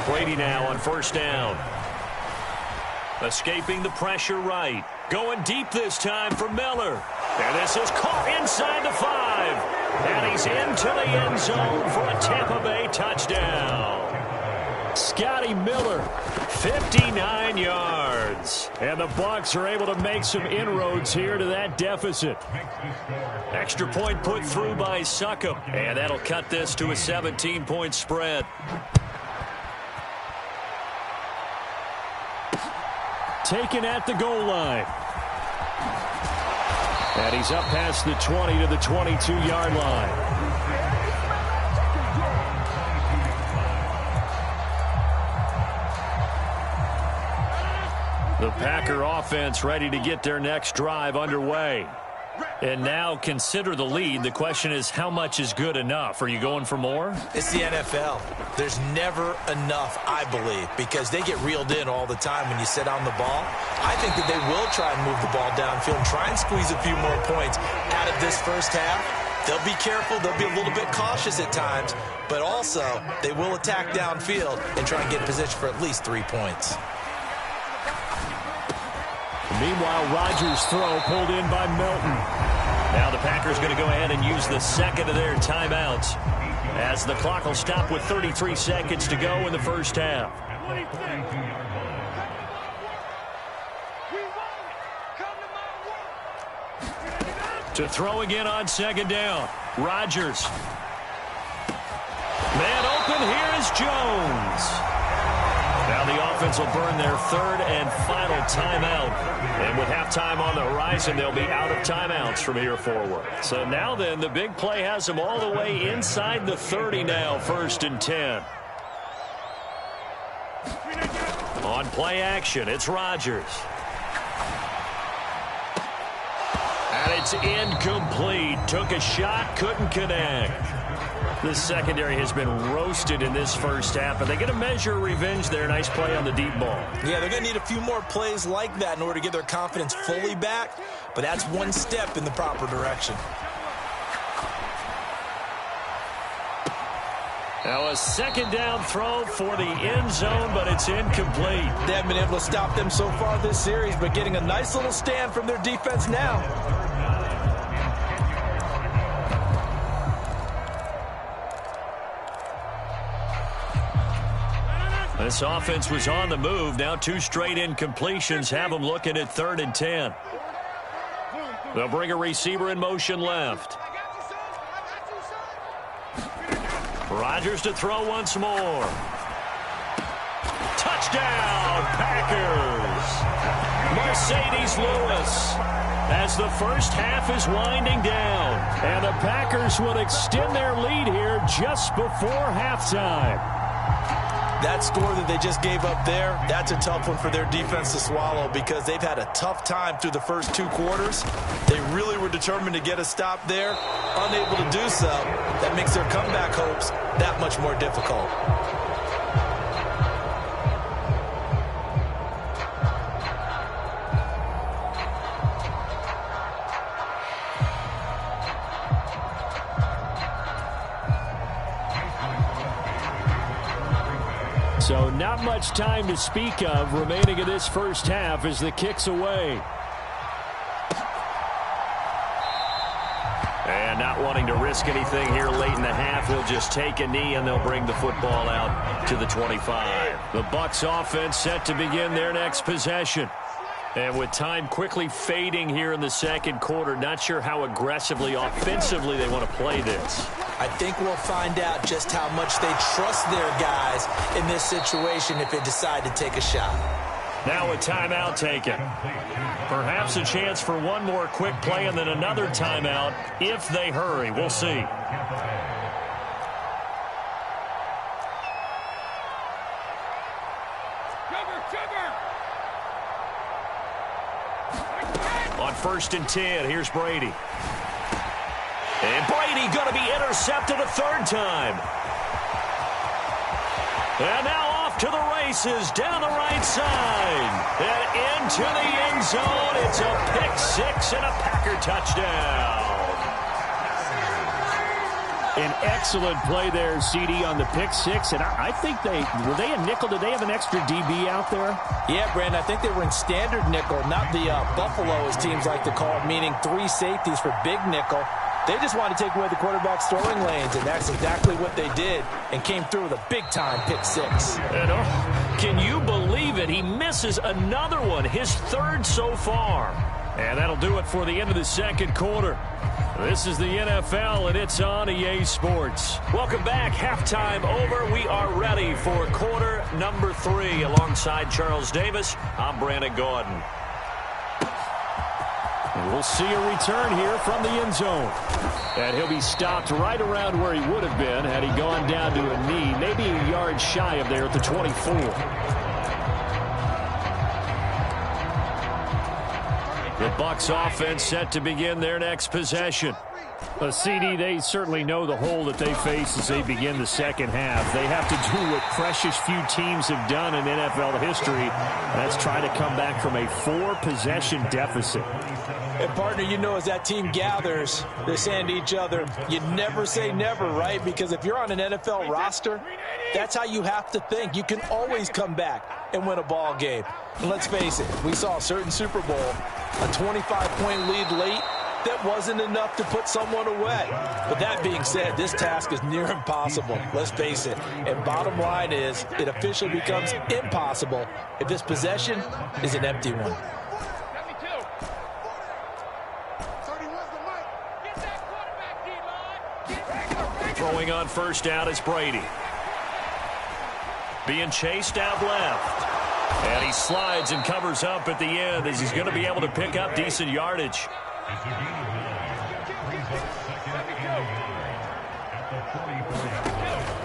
B: Brady now on 1st down. Escaping the pressure right. Going deep this time for Miller. And this is caught inside the 5. And he's into the end zone for a Tampa Bay touchdown. Scotty Miller, 59 yards. And the Bucs are able to make some inroads here to that deficit. Extra point put through by Succop. And that'll cut this to a 17-point spread. Taken at the goal line. And he's up past the 20 to the 22-yard line. The Packer offense ready to get their next drive underway. And now consider the lead. The question is, how much is good enough? Are you going for more?
A: It's the NFL. There's never enough, I believe, because they get reeled in all the time when you sit on the ball. I think that they will try and move the ball downfield and try and squeeze a few more points out of this first half. They'll be careful. They'll be a little bit cautious at times, but also they will attack downfield and try and get position for at least 3 points.
B: Meanwhile, Rodgers' throw pulled in by Milton. Now the Packers going to go ahead and use the second of their timeouts, as the clock will stop with 33 seconds to go in the first half. To throw again on 2nd down. Rodgers. Man open, here is Jones. Now the offense will burn their 3rd and final timeout. And with halftime on the horizon, they'll be out of timeouts from here forward. So now then, the big play has them all the way inside the 30 now, 1st and 10. On play action, it's Rodgers. And it's incomplete. Took a shot, couldn't connect. This secondary has been roasted in this first half, and they get a measure of revenge there. Nice play on the deep ball.
A: Yeah, they're going to need a few more plays like that in order to get their confidence fully back, but that's one step in the proper direction.
B: Now a 2nd down throw for the end zone, but it's incomplete.
A: They haven't been able to stop them so far this series, but getting a nice little stand from their defense now.
B: This offense was on the move. Now 2 straight incompletions have them looking at 3rd and 10. They'll bring a receiver in motion left. Rodgers to throw once more. Touchdown, Packers. Mercedes Lewis, as the first half is winding down. And the Packers will extend their lead here
C: just before halftime.
A: That score that they just gave up there, that's a tough one for their defense to swallow because they've had a tough time through the first 2 quarters. They really were determined to get a stop there, unable to do so. That makes their comeback hopes that much more difficult.
C: So not much time to speak of remaining in this first half as the kick's away.
B: And not wanting to risk anything here late in the half, he'll just take a knee and they'll bring the football out to the 25.
C: The Bucs offense set to begin their next possession. And with time quickly fading here in the second quarter, not sure how aggressively, offensively they want to play this.
A: I think we'll find out just how much they trust their guys in this situation if they decide to take a shot.
C: Now a timeout taken. Perhaps a chance for one more quick play and then another timeout if they hurry. We'll see. On 1st and 10, here's Brady. And Brady going to be intercepted a 3rd time. And now off to the races down the right side. And into the end zone. It's a pick 6 and a Packer touchdown. An excellent play there, CD, on the pick 6. And I think were they a nickel? Did they have an extra DB out there?
A: Yeah, Brandon, I think they were in standard nickel, not the Buffalo, as teams like to call it, meaning 3 safeties for big nickel. They just wanted to take away the quarterback's throwing lanes, and that's exactly what they did and came through with a big-time pick 6.
C: And can you believe it? He misses another one, his 3rd so far. And that'll do it for the end of the second quarter. This is the NFL, and it's on EA Sports. Welcome back. Halftime over. We are ready for quarter number 3. Alongside Charles Davis, I'm Brandon Gaudin. And we'll see a return here from the end zone. And he'll be stopped right around where he would have been had he gone down to a knee, maybe a yard shy of there at the 24. The Bucs offense set to begin their next possession. A CD, they certainly know the hole that they face as they begin the second half. They have to do what precious few teams have done in NFL history. That's try to come back from a 4-possession deficit.
A: And, partner, you know, as that team gathers, they're saying to each other, you never say never, right? Because if you're on an NFL roster, that's how you have to think. You can always come back and win a ball game. And let's face it, we saw a certain Super Bowl, a 25-point lead late. That wasn't enough to put someone away. But that being said, this task is near impossible. Let's face it. And bottom line is, it officially becomes impossible if this possession is an empty one.
C: Throwing on 1st down is Brady. Being chased out left. And he slides and covers up at the end as he's going to be able to pick up decent yardage.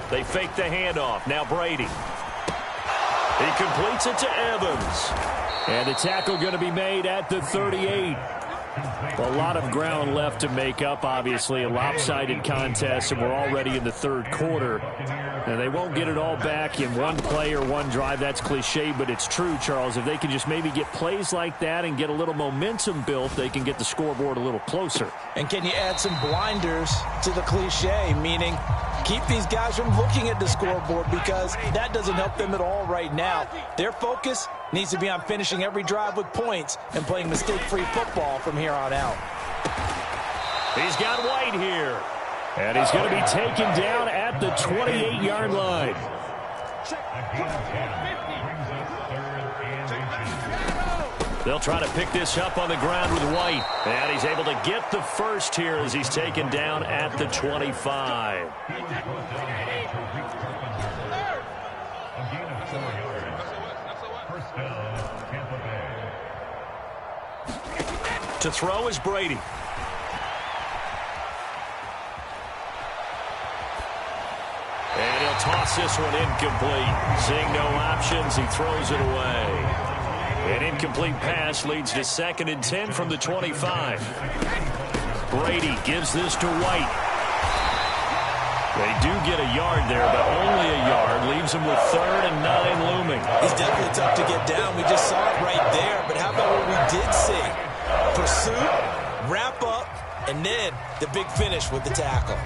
C: They fake the handoff. Now Brady. He completes it to Evans. And the tackle going to be made at the 38. A lot of ground left to make up, obviously. A lopsided contest, and we're already in the 3rd quarter. And they won't get it all back in one play or one drive. That's cliche, but it's true, Charles. If they can just maybe get plays like that and get a little momentum built, they can get the scoreboard a little closer.
A: And can you add some blinders to the cliche, meaning keep these guys from looking at the scoreboard, because that doesn't help them at all right now. Their focus needs to be on finishing every drive with points and playing mistake-free football from here on out.
C: He's got White here. And he's going to be taken down at the 28-yard line. They'll try to pick this up on the ground with White. And he's able to get the first here as he's taken down at the 25. To throw is Brady.
B: toss this one incomplete. Seeing no options, he throws it away. An incomplete pass leads to 2nd and 10 from the 25. Brady gives this to White. They do get a yard there, but only a yard. Leaves them with 3rd and 9 looming.
A: He's definitely tough to get down. We just saw it right there. But how about what we did see? Pursuit, wrap up, and then the big finish with the tackle.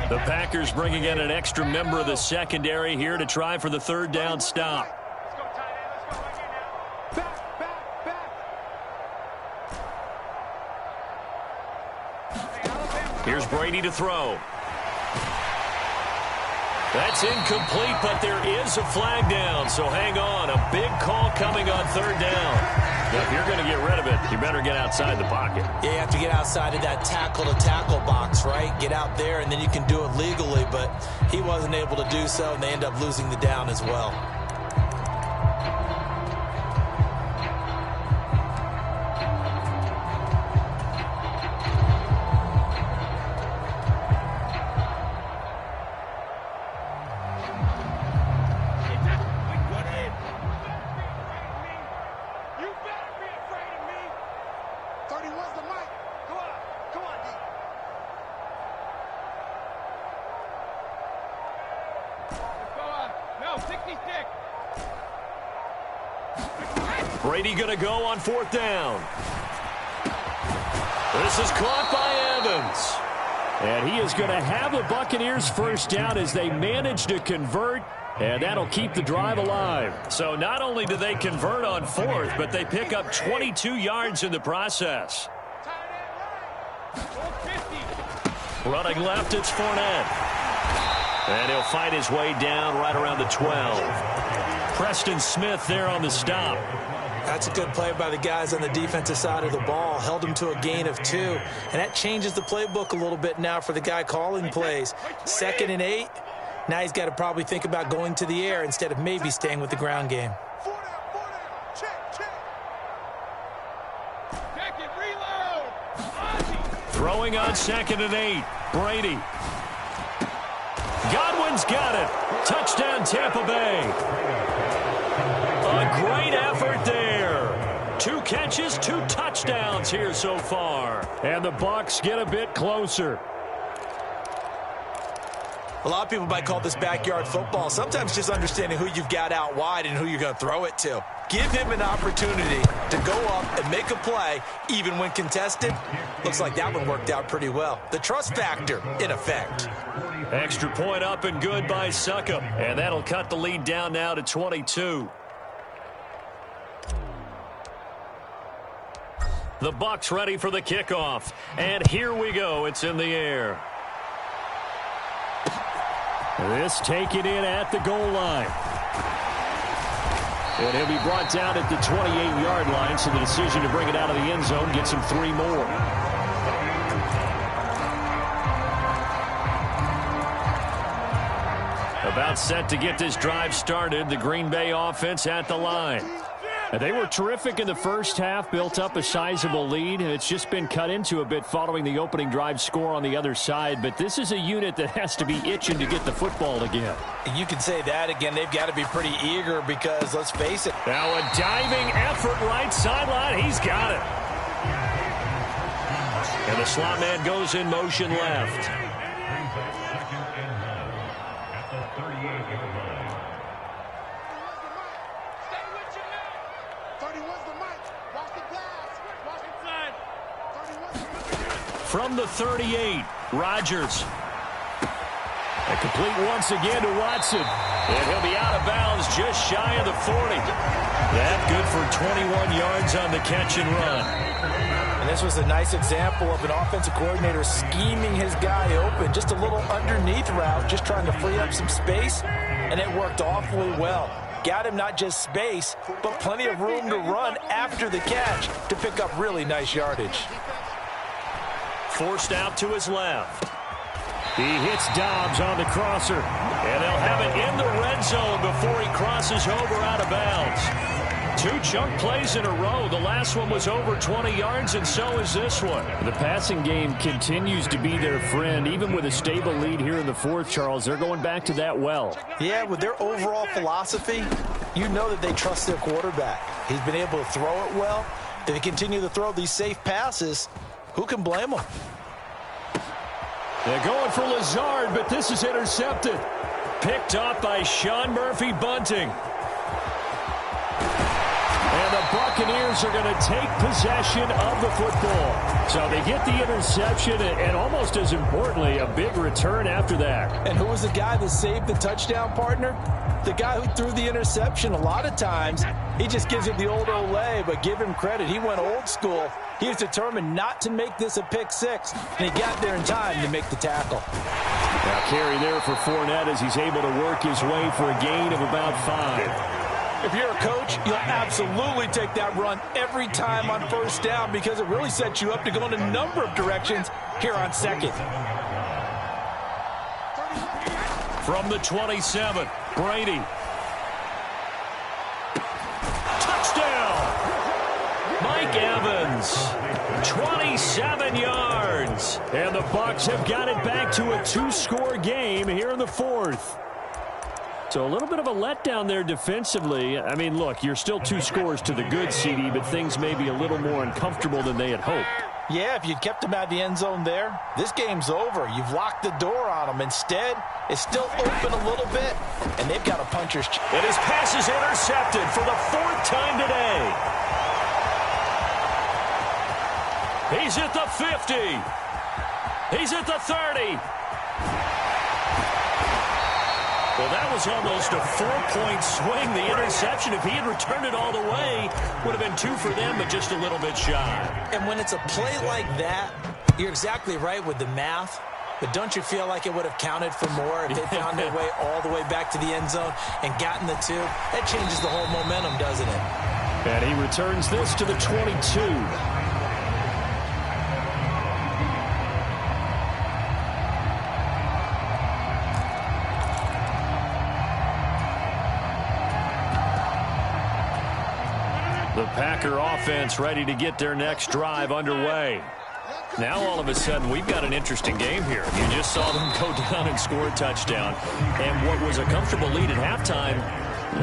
B: The Packers bringing in an extra member of the secondary here to try for the 3rd down stop. Here's Brady to throw. That's incomplete, but there is a flag down, so hang on. A big call coming on 3rd down. Now, if you're going to get rid of it, you better get outside the pocket.
A: Yeah, you have to get outside of that tackle-to-tackle box, right? Get out there, and then you can do it legally, but he wasn't able to do so, and they end up losing the down as well.
B: Brady going to go on 4th down. This is caught by Evans. And he is going to have the Buccaneers 1st down as they manage to convert, and that'll keep the drive alive. So not only do they convert on 4th, but they pick up 22 yards in the process. Running left, it's Fournette. And he'll fight his way down right around the 12. Preston Smith there on the stop.
A: That's a good play by the guys on the defensive side of the ball. Held him to a gain of 2. And that changes the playbook a little bit now for the guy calling plays. 2nd and 8. Now he's got to probably think about going to the air instead of maybe staying with the ground game.
B: Throwing on 2nd and 8. Brady. Godwin's got it. Touchdown, Tampa Bay. A great effort there. 2 catches, 2 touchdowns here so far. And the Bucs get a bit closer.
A: A lot of people might call this backyard football. Sometimes just understanding who you've got out wide and who you're going to throw it to. Give him an opportunity to go up and make a play, even when contested. Looks like that one worked out pretty well. The trust factor, in effect.
B: Extra point up and good by Succop. And that'll cut the lead down now to 22. The Bucs ready for the kickoff. And here we go. It's in the air. This taken in at the goal line. And he'll be brought down at the 28-yard line, so the decision to bring it out of the end zone gets him 3 more. About set to get this drive started, the Green Bay offense at the line. And they were terrific in the first half, built up a sizable lead. It's just been cut into a bit following the opening drive score on the other side. But this is a unit that has to be itching to get the football again.
A: You can say that again. They've got to be pretty eager because, let's face it.
B: Now a diving effort right sideline. He's got it. And the slot man goes in motion left. From the 38, Rodgers. And complete once again to Watson. And he'll be out of bounds just shy of the 40. That good for 21 yards on the catch and run.
A: And this was a nice example of an offensive coordinator scheming his guy open. Just a little underneath route, just trying to free up some space. And it worked awfully well. Got him not just space, but plenty of room to run after the catch to pick up really nice yardage.
B: Forced out to his left. He hits Dobbs on the crosser. And they'll have it in the red zone before he crosses over out of bounds.
C: 2 chunk plays in a row. The last one was over 20 yards, and so is this one. The passing game continues to be their friend. Even with a stable lead here in the fourth, Charles, they're going back to that well.
A: Yeah, with their overall philosophy, you know that they trust their quarterback. He's been able to throw it well. If they continue to throw these safe passes, who can blame them?
C: They're going for Lazard, but this is intercepted. Picked off by Sean Murphy-Bunting. And the Buccaneers are going to take possession of the football. So they get the interception and almost as importantly, a big return after that.
A: And who was the guy that saved the touchdown, partner? The guy who threw the interception. A lot of times, he just gives it the old Olay, but give him credit. He went old school. He was determined not to make this a pick six, and he got there in time to make the tackle.
C: Now carry there for Fournette as he's able to work his way for a gain of about 5.
A: If you're a coach, you'll absolutely take that run every time on first down because it really sets you up to go in a number of directions here on second.
C: From the 27, Brady. Touchdown! Mike Evans, 27 yards. And the Bucs have got it back to a 2-score game here in the fourth. So a little bit of a letdown there defensively. I mean, look, you're still 2 scores to the good, CD, but things may be a little more uncomfortable than they had hoped.
A: Yeah, if you'd kept them out of the end zone there, this game's over. You've locked the door on them. Instead, it's still open a little bit, and they've got a puncher's chance.
B: And his pass is intercepted for the 4th time today. He's at the 50. He's at the 30. Well, that was almost a 4-point swing. The interception, if he had returned it all the way, would have been 2 for them, but just a little bit shy.
A: And when it's a play like that, you're exactly right with the math. But don't you feel like it would have counted for more if they found their way all the way back to the end zone and gotten the 2? That changes the whole momentum, doesn't it?
C: And he returns this to the 22. The Packer offense ready to get their next drive underway. Now all of a sudden we've got an interesting game here. You just saw them go down and score a touchdown. And what was a comfortable lead at halftime,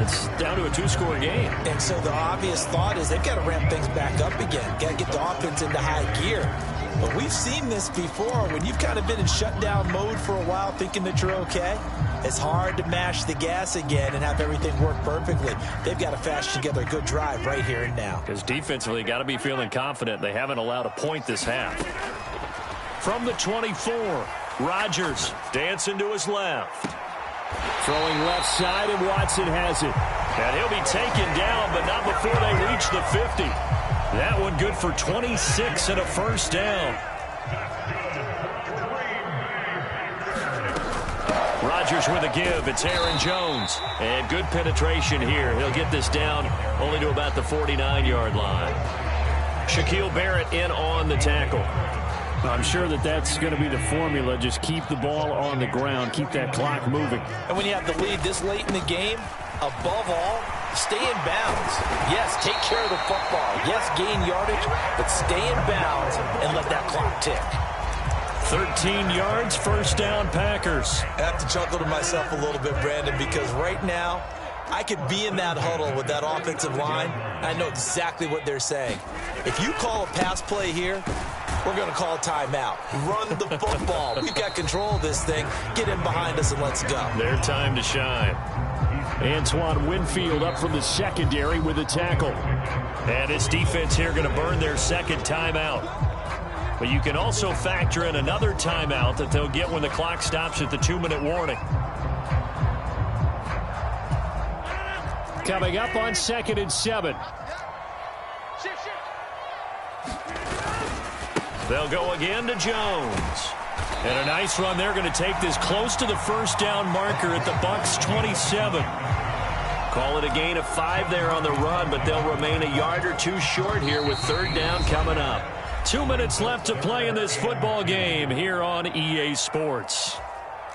C: it's down to a 2-score game.
A: And so the obvious thought is they've got to ramp things back up again. Got to get the offense into high gear. But we've seen this before. When you've kind of been in shutdown mode for a while thinking that you're okay, it's hard to mash the gas again and have everything work perfectly. They've got to fashion together a good drive right here and now.
C: Because defensively, got to be feeling confident. They haven't allowed a point this half. From the 24, Rodgers dancing to his left. Throwing left side, and Watson has it. And he'll be taken down, but not before they reach the 50. That one good for 26 and a first down. Rodgers with a give. It's Aaron Jones. And good penetration here. He'll get this down only to about the 49-yard line. Shaquille Barrett in on the tackle. I'm sure that that's going to be the formula. Just keep the ball on the ground. Keep that clock moving.
A: And when you have the lead this late in the game, above all, stay in bounds. Yes, take care of the football. Yes, gain yardage, but stay in bounds and let that clock tick.
C: 13 yards, first down, Packers.
A: I have to chuckle to myself a little bit, Brandon, because right now, I could be in that huddle with that offensive line. I know exactly what they're saying. If you call a pass play here, we're going to call a timeout. Run the football. We've got control of this thing. Get in behind us and let's go.
C: Their time to shine. Antoine Winfield up from the secondary with a tackle. And this defense here going to burn their second timeout. But you can also factor in another timeout that they'll get when the clock stops at the 2-minute warning. Coming up on 2nd and 7. They'll go again to Jones. And a nice run. They're going to take this close to the first down marker at the Bucs 27. Call it a gain of 5 there on the run, but they'll remain a yard or 2 short here with 3rd down coming up. 2 minutes left to play in this football game here on EA Sports.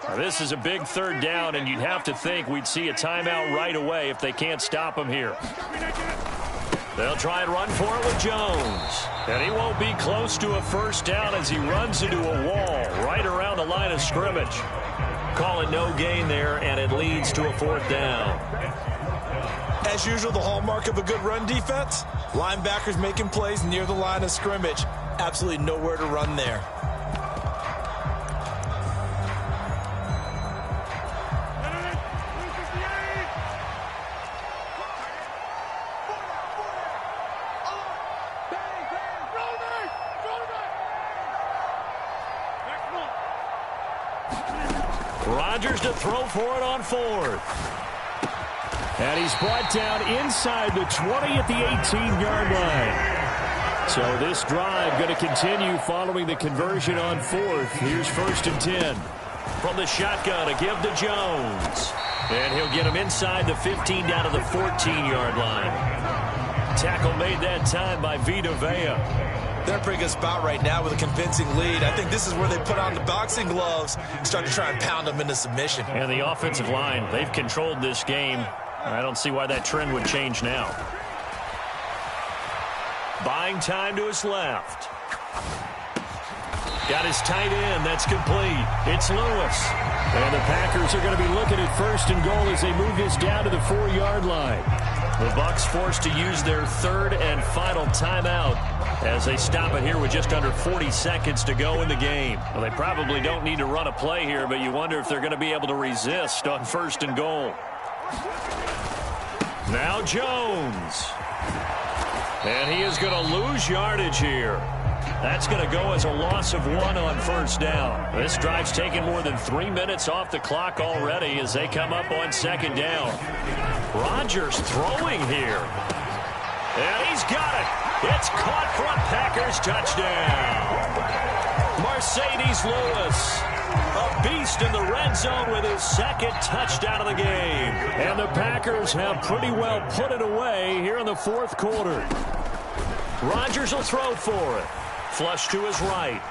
C: Now, this is a big 3rd down, and you'd have to think we'd see a timeout right away if they can't stop them here.
B: They'll try and run for it with Jones. And he won't be close to a first down as he runs into a wall right around the line of scrimmage. Call it no gain there, and it leads to a 4th down.
A: As usual, the hallmark of a good run defense, linebackers making plays near the line of scrimmage. Absolutely nowhere to run there.
B: Rodgers to throw for it on 4th.
C: And he's brought down inside the 20 at the 18-yard line. So this drive going to continue following the conversion on 4th. Here's 1st and 10.
B: From the shotgun to give to Jones. And he'll get him inside the 15 down to the 14-yard line. Tackle made that time by Vita Vea.
A: They're in a pretty good spot right now with a convincing lead. I think this is where they put on the boxing gloves and start to try and pound them into submission.
B: And the offensive line, they've controlled this game. I don't see why that trend would change now. Buying time to his left. Got his tight end. That's complete. It's Lewis.
C: And the Packers are going to be looking at 1st and goal as they move this down to the 4-yard line.
B: The Bucs forced to use their 3rd and final timeout as they stop it here with just under 40 seconds to go in the game. Well, they probably don't need to run a play here, but you wonder if they're going to be able to resist on 1st and goal. Now Jones. And he is going to lose yardage here. That's going to go as a loss of 1 on 1st down. This drive's taken more than 3 minutes off the clock already as they come up on 2nd down. Rodgers throwing here. And he's got it. It's caught for a Packers touchdown. Mercedes Lewis, a beast in the red zone with his 2nd touchdown of the game.
C: And the Packers have pretty well put it away here in the 4th quarter.
B: Rodgers will throw for it. Flush to his right.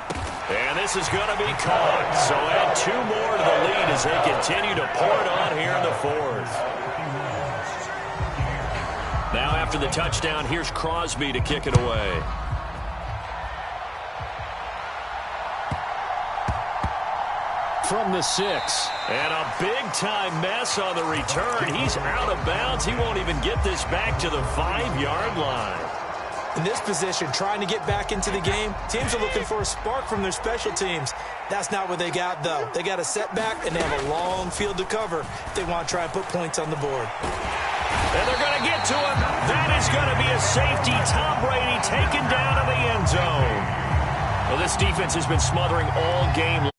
B: And this is going to be caught. So add 2 more to the lead as they continue to pour it on here in the 4th. Now after the touchdown, here's Crosby to kick it away.
C: From the 6.
B: And a big-time mess on the return. He's out of bounds. He won't even get this back to the 5-yard line.
A: In this position, trying to get back into the game, teams are looking for a spark from their special teams. That's not what they got, though. They got a setback, and they have a long field to cover if they want to try and put points on the board.
B: And they're going to get to him. That is going to be a safety. Tom Brady taken down in the end zone. Well, this defense has been smothering all game